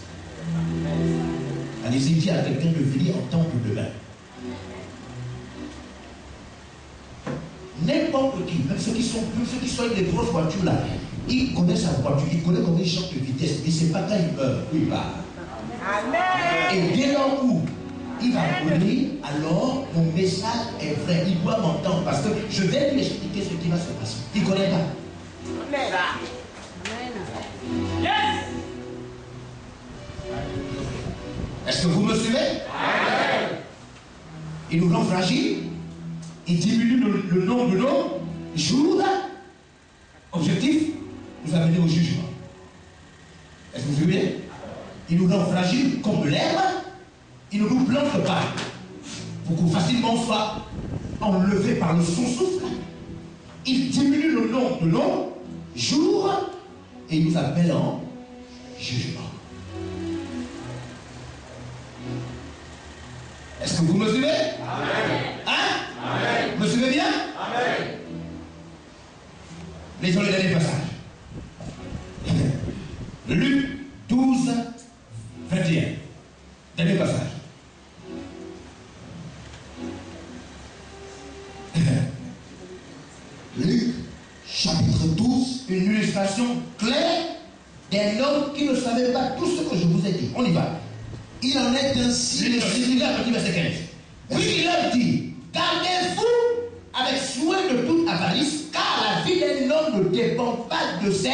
Allez-y, dis à quelqu'un de venir en tant que demain. N'importe qui, même ceux qui sont avec des grosses voitures là, ils connaissent sa voiture, ils connaissent comment ils changent de vitesse, mais c'est pas quand ils meurent, où il va. Amen. Et dès lors où il va mourir, alors mon message est vrai. Il doit m'entendre parce que je vais lui expliquer ce qui va se passer. Il ne connaît pas. Amen. Yes. Est-ce que vous me suivez? Amen. Il nous rend fragiles. Il diminue le nombre de nos jours. Objectif, nous amener au jugement. Est-ce que vous suivez? Il nous rend fragiles comme l'herbe. Il ne nous plante pas pour qu'on facilement soit enlevé par le son souffle. Il diminue le nombre de nos jours et il nous appelle en jugement. Est-ce que vous me suivez? Amen. Hein? Amen. Vous me suivez bien? Amen. Lisons le dernier passage. Luc 12, 21. Dernier passage. Luc, chapitre 12. Une illustration claire d'un homme qui ne savait pas tout ce que je vous ai dit. On y va. Il en est ainsi. Il a petit verset 15. Oui, il leur dit, gardez-vous avec soin de toute avarice, car la vie d'un homme ne dépend pas de ses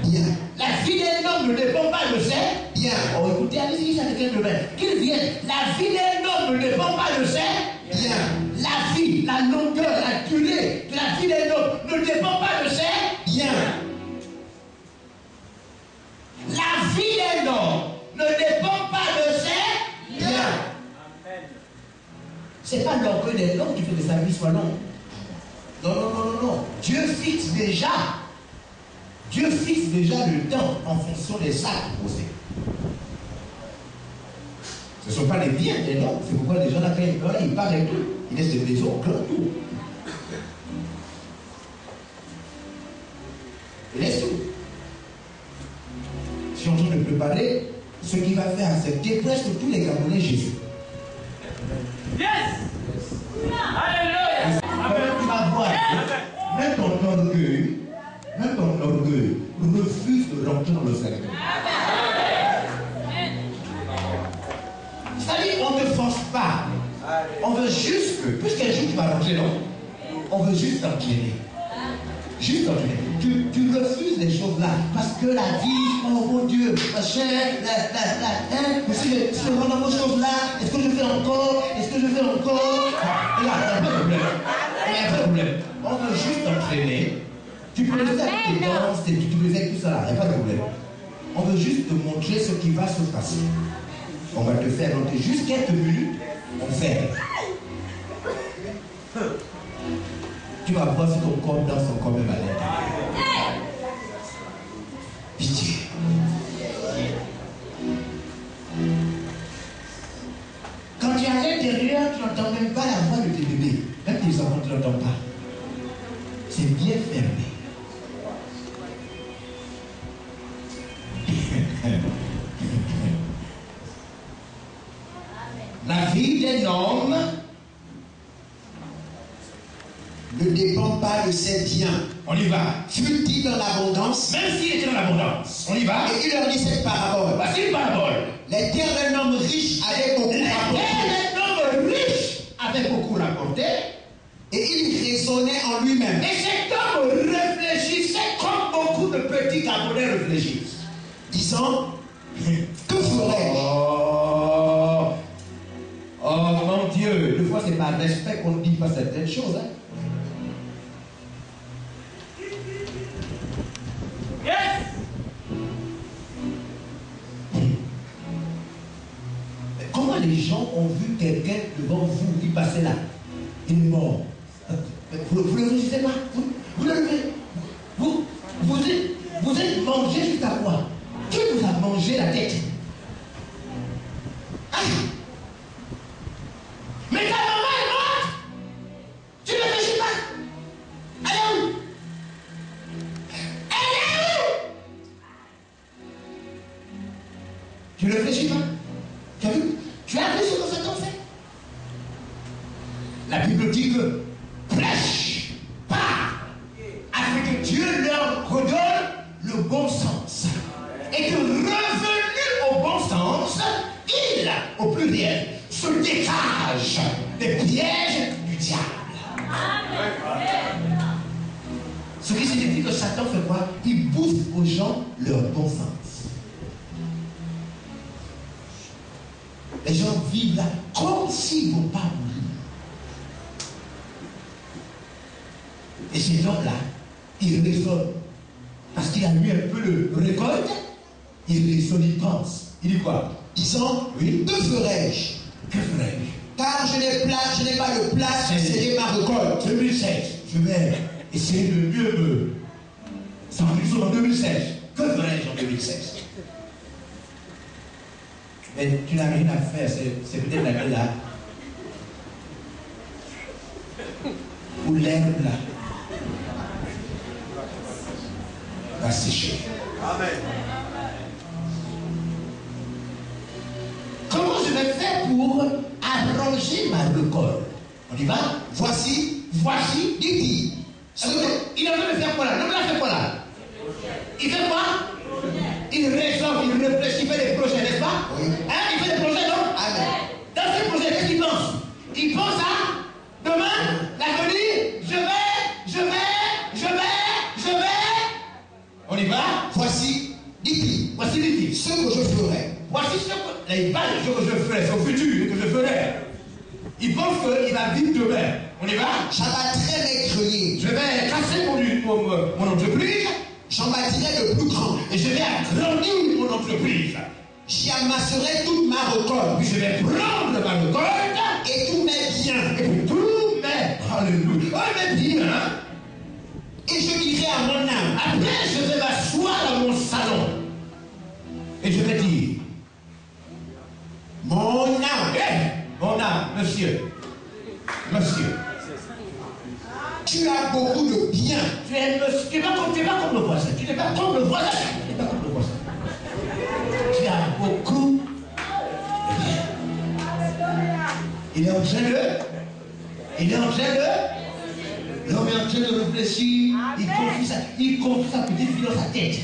Bien. La vie d'un homme ne dépend pas de ses Bien. Oh, écoutez, allez-y, ça quelqu'un de même. Qu'il vienne. La vie d'un homme ne dépend pas de ses Bien. La vie, la longueur, la durée de la vie d'un homme ne dépend pas de ses Bien. La vie d'un homme ne dépend pas de ses Bien. Amen. C'est pas l'orgueil d'un homme qui fait que sa vie soit longue. Non, non, non, non, non. Dieu fixe déjà le temps en fonction des actes posés. Ce ne sont pas les biens des hommes. C'est pourquoi les gens là, quand ils meurent, ils partent avec eux. Ils laissent des maisons, tout. préparer ce qui va faire accepter presque tous les Gabonais Jésus. Yes. Alléluia. Tu vas voir, même ton orgueil refuse de rentrer dans le cercle. C'est-à-dire, on ne te force pas. On veut juste que, puisqu'un jour tu vas rentrer, non? On veut juste t'entraîner. Juste t'entraîner. Tu refuses les choses là. Parce que la vie, oh mon Dieu, si je rentre dans vos choses là, est-ce que je fais encore? Est-ce que je fais encore? Et là, il n'y a pas de problème. Il n'y a pas de problème. On veut juste t'entraîner. Tu peux le faire avec tes danses, tu peux le faire avec tout ça là. Il n'y a pas de problème. On veut juste te montrer ce qui va se passer. On va te faire rentrer juste quelques minutes. On fait. Tu vas voir si ton corps danse encore même à l'intérieur. Pitié. Quand tu es à l'intérieur, tu n'entends même pas la voix de tes bébés. Même tes enfants, tu n'entends pas. C'est bien fermé. La vie d'un homme ne dépend pas de ses biens. On y va. Fut-il dans l'abondance? Même s'il était dans l'abondance. On y va. Et il leur dit cette parabole. Voici une parabole. Les terres d'un homme riche avaient beaucoup rapporté. Un homme riche avait beaucoup rapporté. Et il raisonnait en lui-même. Et cet homme réfléchissait comme beaucoup de petits Gabonais réfléchissent. Disant, que ferais-je? Oh mon Dieu. Des fois c'est par respect qu'on ne dit pas certaines choses. Hein. Comment les gens ont vu quelqu'un devant vous qui passait là? Il est mort. Vous ne le réfléchissez pas? Vous êtes mangé jusqu'à quoi? Qui vous a mangé la tête? Ah. Mais ta maman est morte! Tu ne réfléchis pas? Elle est où? Elle est où? Tu ne réfléchis pas? Tu as vu? Tu as vu ce que cet homme fait? La Bible dit que prêche, part, afin que Dieu leur redonne le bon sens. Et que revenu au bon sens, il, au pluriel, se dégage des pièges du diable. Ce qui signifie que Satan fait quoi? Il bouffe aux gens leur bon sens. Les gens vivent là comme s'ils ne vont pas mourir. Et ces gens-là, ils raisonnent. Parce qu'il a eu un peu de récolte, il raisonne, il pense. Il dit quoi? Disant, oui, que ferais-je? Que ferais-je? Car je n'ai pas de place pour serrer ma récolte. 2016, je vais essayer de mieux me... Nous sommes en 2016. Que ferais-je en 2016? Mais tu n'as rien à faire, c'est peut-être la là. Ou l'herbe là. Va sécher. Amen. Comment je vais faire pour arranger ma récolte? On y va? Voici, dit-il. Il est en train de faire quoi là? L'homme là fait quoi là? Il fait quoi? Il raisonne, il réfléchit, il fait des projets, n'est-ce pas? Oui. Hein? Il fait des projets, non? Amen. Dans ces projets, qu'est-ce qu'il pense? Il pense à demain, l'avenir, je vais. On y va? Voici, dit-il, Voici dit-il. ce que je ferai. Voici ce que je ferai, c'est au futur que je ferai. Il pense qu'il va vivre demain. On y va? J'abattrai mes greniers. Je vais casser mon entreprise. J'en bâtirai de plus grand. Et je vais agrandir mon entreprise. J'y amasserai toute ma récolte. Puis je vais prendre ma récolte. Et tous mes biens. Et puis tous mes... Alléluia. Oh, mes biens. Et je dirai à mon âme. Après, je vais m'asseoir dans mon salon. Et je vais dire... Mon âme. Mon âme, monsieur. Tu as beaucoup de biens. Tu n'es pas comme le voisin. Tu n'es pas comme le voisin. beaucoup de bien. Il est en train de... L'homme est en train de réfléchir. Il confie sa petite fille dans sa tête.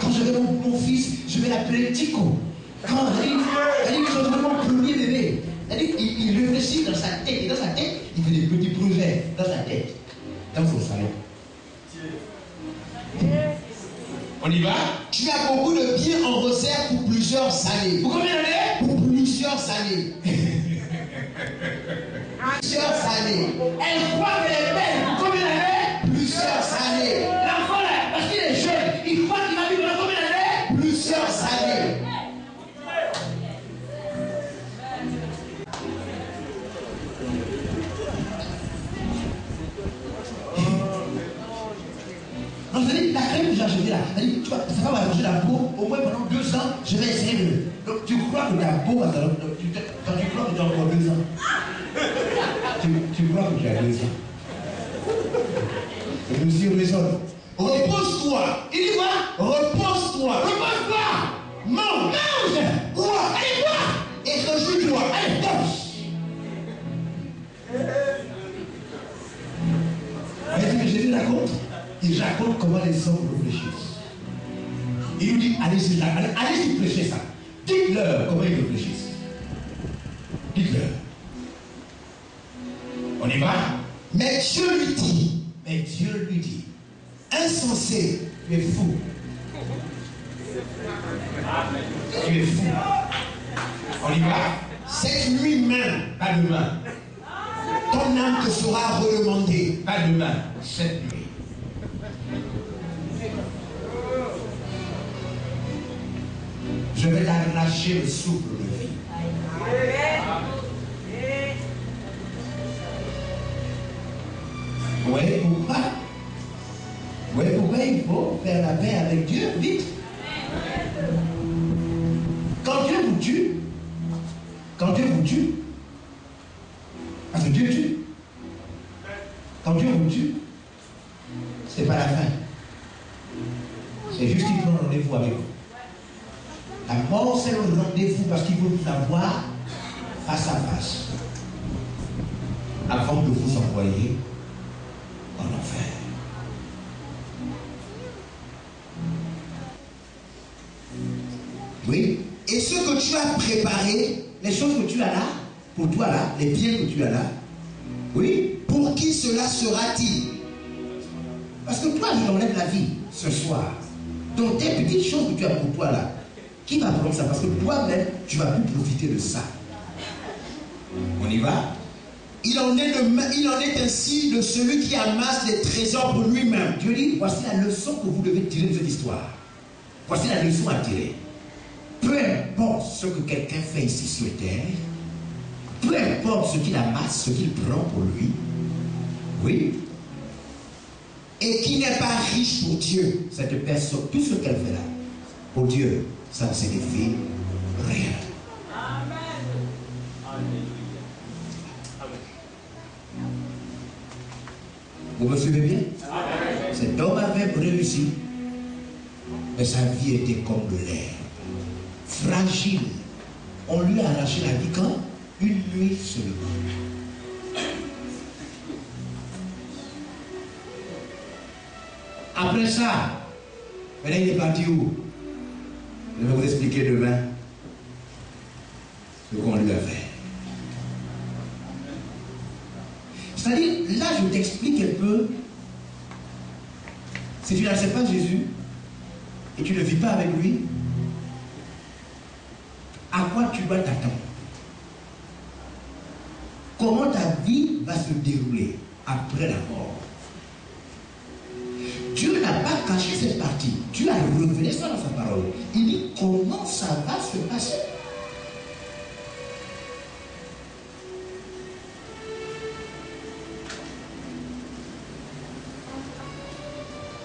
Quand je vais mon fils, je vais l'appeler Tico. Quand il je veux mon premier bébé. Il réfléchit dans sa tête. Et dans sa tête, il fait des petits projets dans sa tête. Dans son salon. On y va? Tu as beaucoup de biens en réserve pour plusieurs années. Pour combien d'années? Pour plusieurs années. Plusieurs années. Elle croit qu'elle est belle. Pour combien d'années? Plusieurs années. L'enfant là, parce qu'il est jeune, il croit qu'il va vivre pendant combien d'années? Plusieurs années. Non, je dis, la crème que j'ai achetée là, ça va m'arranger la peau, au moins pendant 2 ans, je vais essayer de... Donc tu crois que ta peau va quand tu crois que tu as encore 2 ans. Tu crois que tu as 2 ans. Et monsieur raisonne. Repose-toi. Il dit quoi? Repose-toi. Repose-toi. Mange. Bois. Allez, bois. Et réjouis-toi. Allez, danse. Voyez ce que Jésus raconte? Il raconte comment les hommes réfléchissent. Il lui dit, allez-y prêcher ça. Dites-leur comment ils réfléchissent. Dites-leur. On y va? Mais Dieu lui dit, insensé, tu es fou. Tu es fou. On y va? Cette nuit même, pas demain. Ton âme te sera redemandée. Pas demain, cette nuit. Je vais t'arracher le souffle de vie. Oui, pourquoi? Oui, pourquoi il faut faire la paix avec Dieu? Vite. Quand Dieu vous tue, parce que Dieu tue, quand Dieu vous tue, c'est pas la fin. C'est juste qu'il prend rendez-vous avec vous. La mort, c'est le rendez-vous parce qu'il veut vous avoir face à face avant de vous envoyer en enfer. Oui. Et ce que tu as préparé, les choses que tu as là, pour toi là, les biens que tu as là, oui, pour qui cela sera-t-il? Parce que toi, je t'enlève la vie ce soir. Donc tes petites choses que tu as pour toi là, qui va prendre ça? Parce que toi-même, tu vas plus profiter de ça. On y va? Il en est ainsi de celui qui amasse des trésors pour lui-même. Dieu dit, voici la leçon que vous devez tirer de cette histoire. Voici la leçon à tirer. Peu importe ce que quelqu'un fait ici sur terre, peu importe ce qu'il amasse, ce qu'il prend pour lui, oui, et qui n'est pas riche pour Dieu, cette personne, tout ce qu'elle fait là, pour Dieu, ça ne signifie rien. Vous me suivez bien? Cet homme avait réussi, mais sa vie était comme de l'herbe, fragile. On lui a arraché la vie quand? Une nuit seulement. Après ça, maintenant il est parti où? Je vais vous expliquer demain ce qu'on lui a fait. C'est-à-dire, là je t'explique un peu. Si tu n'acceptes pas Jésus et tu ne vis pas avec lui, à quoi tu dois t'attendre? Comment ta vie va se dérouler après la mort? Dieu n'a pas caché cette partie. Dieu a révélé ça dans sa parole. Il dit comment ça va se passer.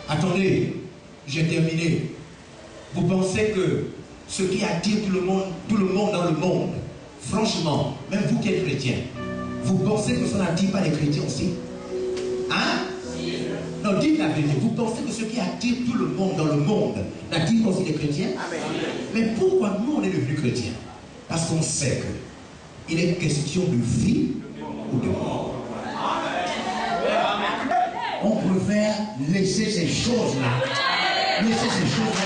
Attendez, j'ai terminé. Vous pensez que ce qui attire tout le monde dans le monde, franchement, même vous qui êtes chrétiens, vous pensez que ça n'attire pas les chrétiens aussi? Hein? Non, dites la vérité. Vous pensez que ce qui attire tout le monde dans le monde n'attire pas aussi les chrétiens? Amen. Mais pourquoi nous on est devenus chrétiens? Parce qu'on sait qu'il est question de vie ou de mort. On préfère laisser ces choses-là. Laisser ces choses-là.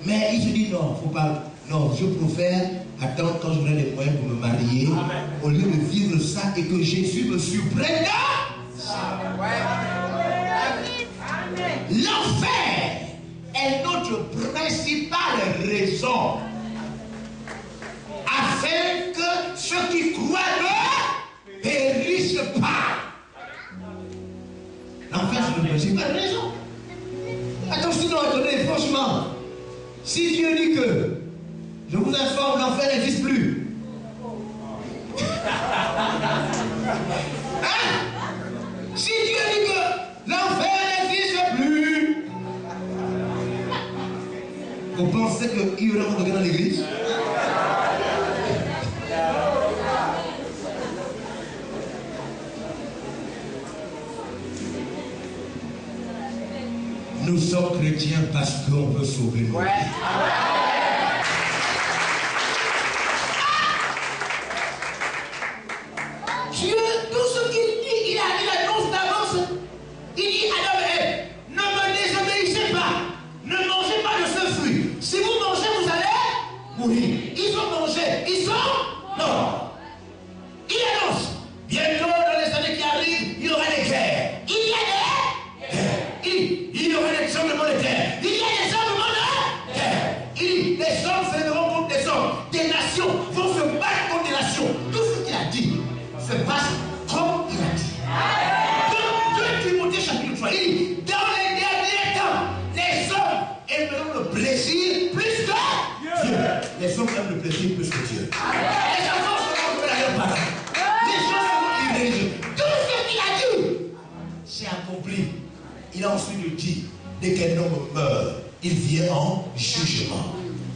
Mais il se dit non, faut pas. Non, je préfère attendre quand j'aurai les moyens pour me marier, au lieu de vivre ça et que Jésus me surprenne. L'enfer est notre principale raison afin que ceux qui croient ne périssent pas. L'enfer, c'est notre principale raison. Attention, attendez, franchement. Si Dieu dit que, je vous informe, l'enfer n'existe plus. Hein? Si Dieu dit que l'enfer n'existe plus, vous pensez qu'il y aura un regard dans l'église? Nous sommes chrétiens parce qu'on veut sauver nos vies. Dieu, tout ce qu'il dit, il annonce d'avance. Il dit à l'homme, ne me désobéissez pas. Ne mangez pas de ce fruit. Si vous mangez, vous allez mourir. Ils ont mangé. Ils sont morts. Il annonce. Bientôt, dans les années qui arrivent, il y aura des guerres. Il y a des guerres. Il y aura des tremblements de terre. Il y a des tremblements de terre. Les hommes s'élèveront contre des hommes. Des nations vont se battre contre des nations. Tout ce qu'il a dit se passe comme il a dit. Dans 2 Timothée chapitre 3, il dit, dans les derniers temps, les hommes aimeront le plaisir plus que Dieu. Les hommes aiment le plaisir plus que Dieu. Les enfants seront comme leurs parents. Les gens seront irréligieux. Tout ce qu'il a dit, c'est accompli. Il a ensuite dit, dès qu'un homme meurt, il vient en jugement.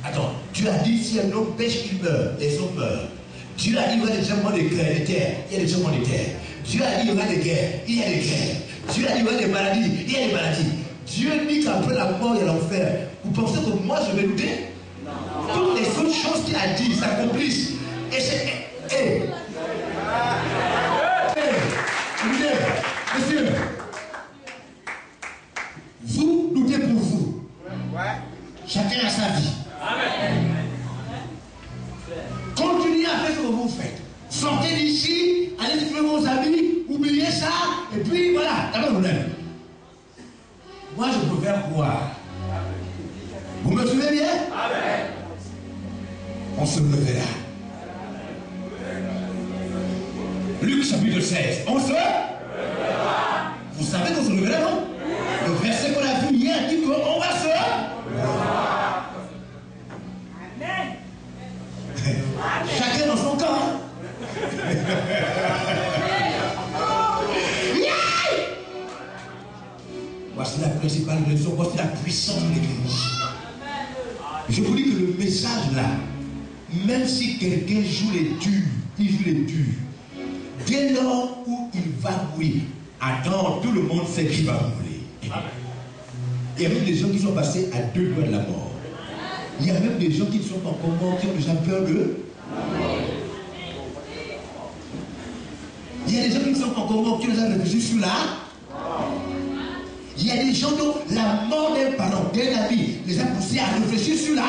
Attends, tu as dit si un homme pêche, il meurt, les hommes meurent. Dieu a dit il y aura des tremblements de terre, il y a des tremblements de terre. Dieu a dit il y aura des guerres, il y a des guerres. Dieu a dit il y aura des maladies, il y a des maladies. Dieu dit qu'après la mort, il y a l'enfer. Vous pensez que moi je vais douter? Non. Toutes les autres choses qu'il a dit s'accomplissent. Et c'est. Monsieur, vous doutez pour vous. Chacun a sa vie. Amen. Continuez à faire ce que vous faites. Sortez d'ici, allez trouver vos amis, oubliez ça, et puis voilà, t'as pas de problème. Moi je préfère croire. Vous me suivez bien? Amen. On se levera. Luc chapitre 16. On se levera. Vous savez qu'on se levera, non? Le verset qu'on a vu hier dit qu'on va se levera. Amen. Chacun dans son camp. Hein? Voici la principale raison, voici la puissance de l'église. Je vous dis que le message là, même si quelqu'un joue les durs, il joue les durs. Dès lors où il va mourir, attends, tout le monde sait qu'il va mourir. Il y a même des gens qui sont passés à 2 doigts de la mort. Il y a même des gens qui ne sont pas encore morts, qui ont déjà peur de. Il y a des gens qui ne sont pas encore morts, qui ont déjà réfléchi sur la. Il y a des gens dont la mort d'un parent, d'un ami, les a poussés à réfléchir sur la.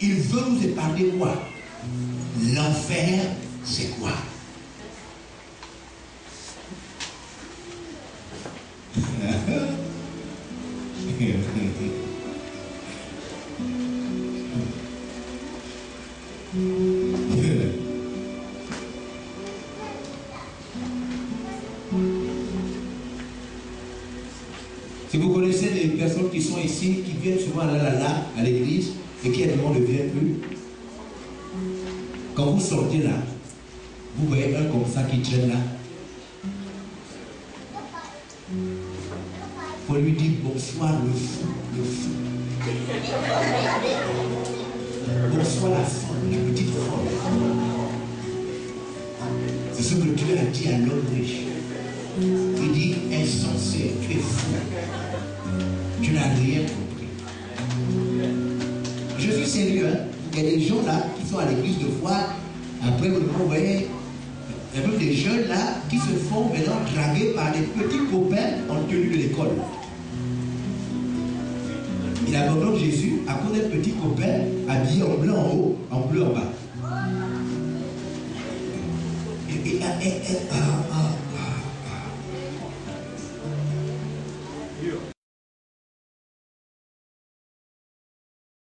Il veut nous épargner quoi? L'enfer, c'est quoi? Si vous connaissez les personnes qui sont ici, qui viennent souvent à l'église et qui à un moment ne viennent plus, quand vous sortez là, Vous voyez un comme ça qui traîne là. Il faut lui dire bonsoir le fou, le fou. Bonsoir la folle, la petite folle. C'est ce que Dieu a dit à l'homme riche. Il dit insensé, tu es fou. Tu n'as rien compris. Je suis sérieux, hein? Il y a des gens là qui sont à l'église de foi. Après, vous voyez, il y a même des jeunes là qui se font maintenant draguer par des petits copains en tenue de l'école. Il abandonne Jésus à cause d'un petit copain habillé en blanc en haut, en bleu en bas.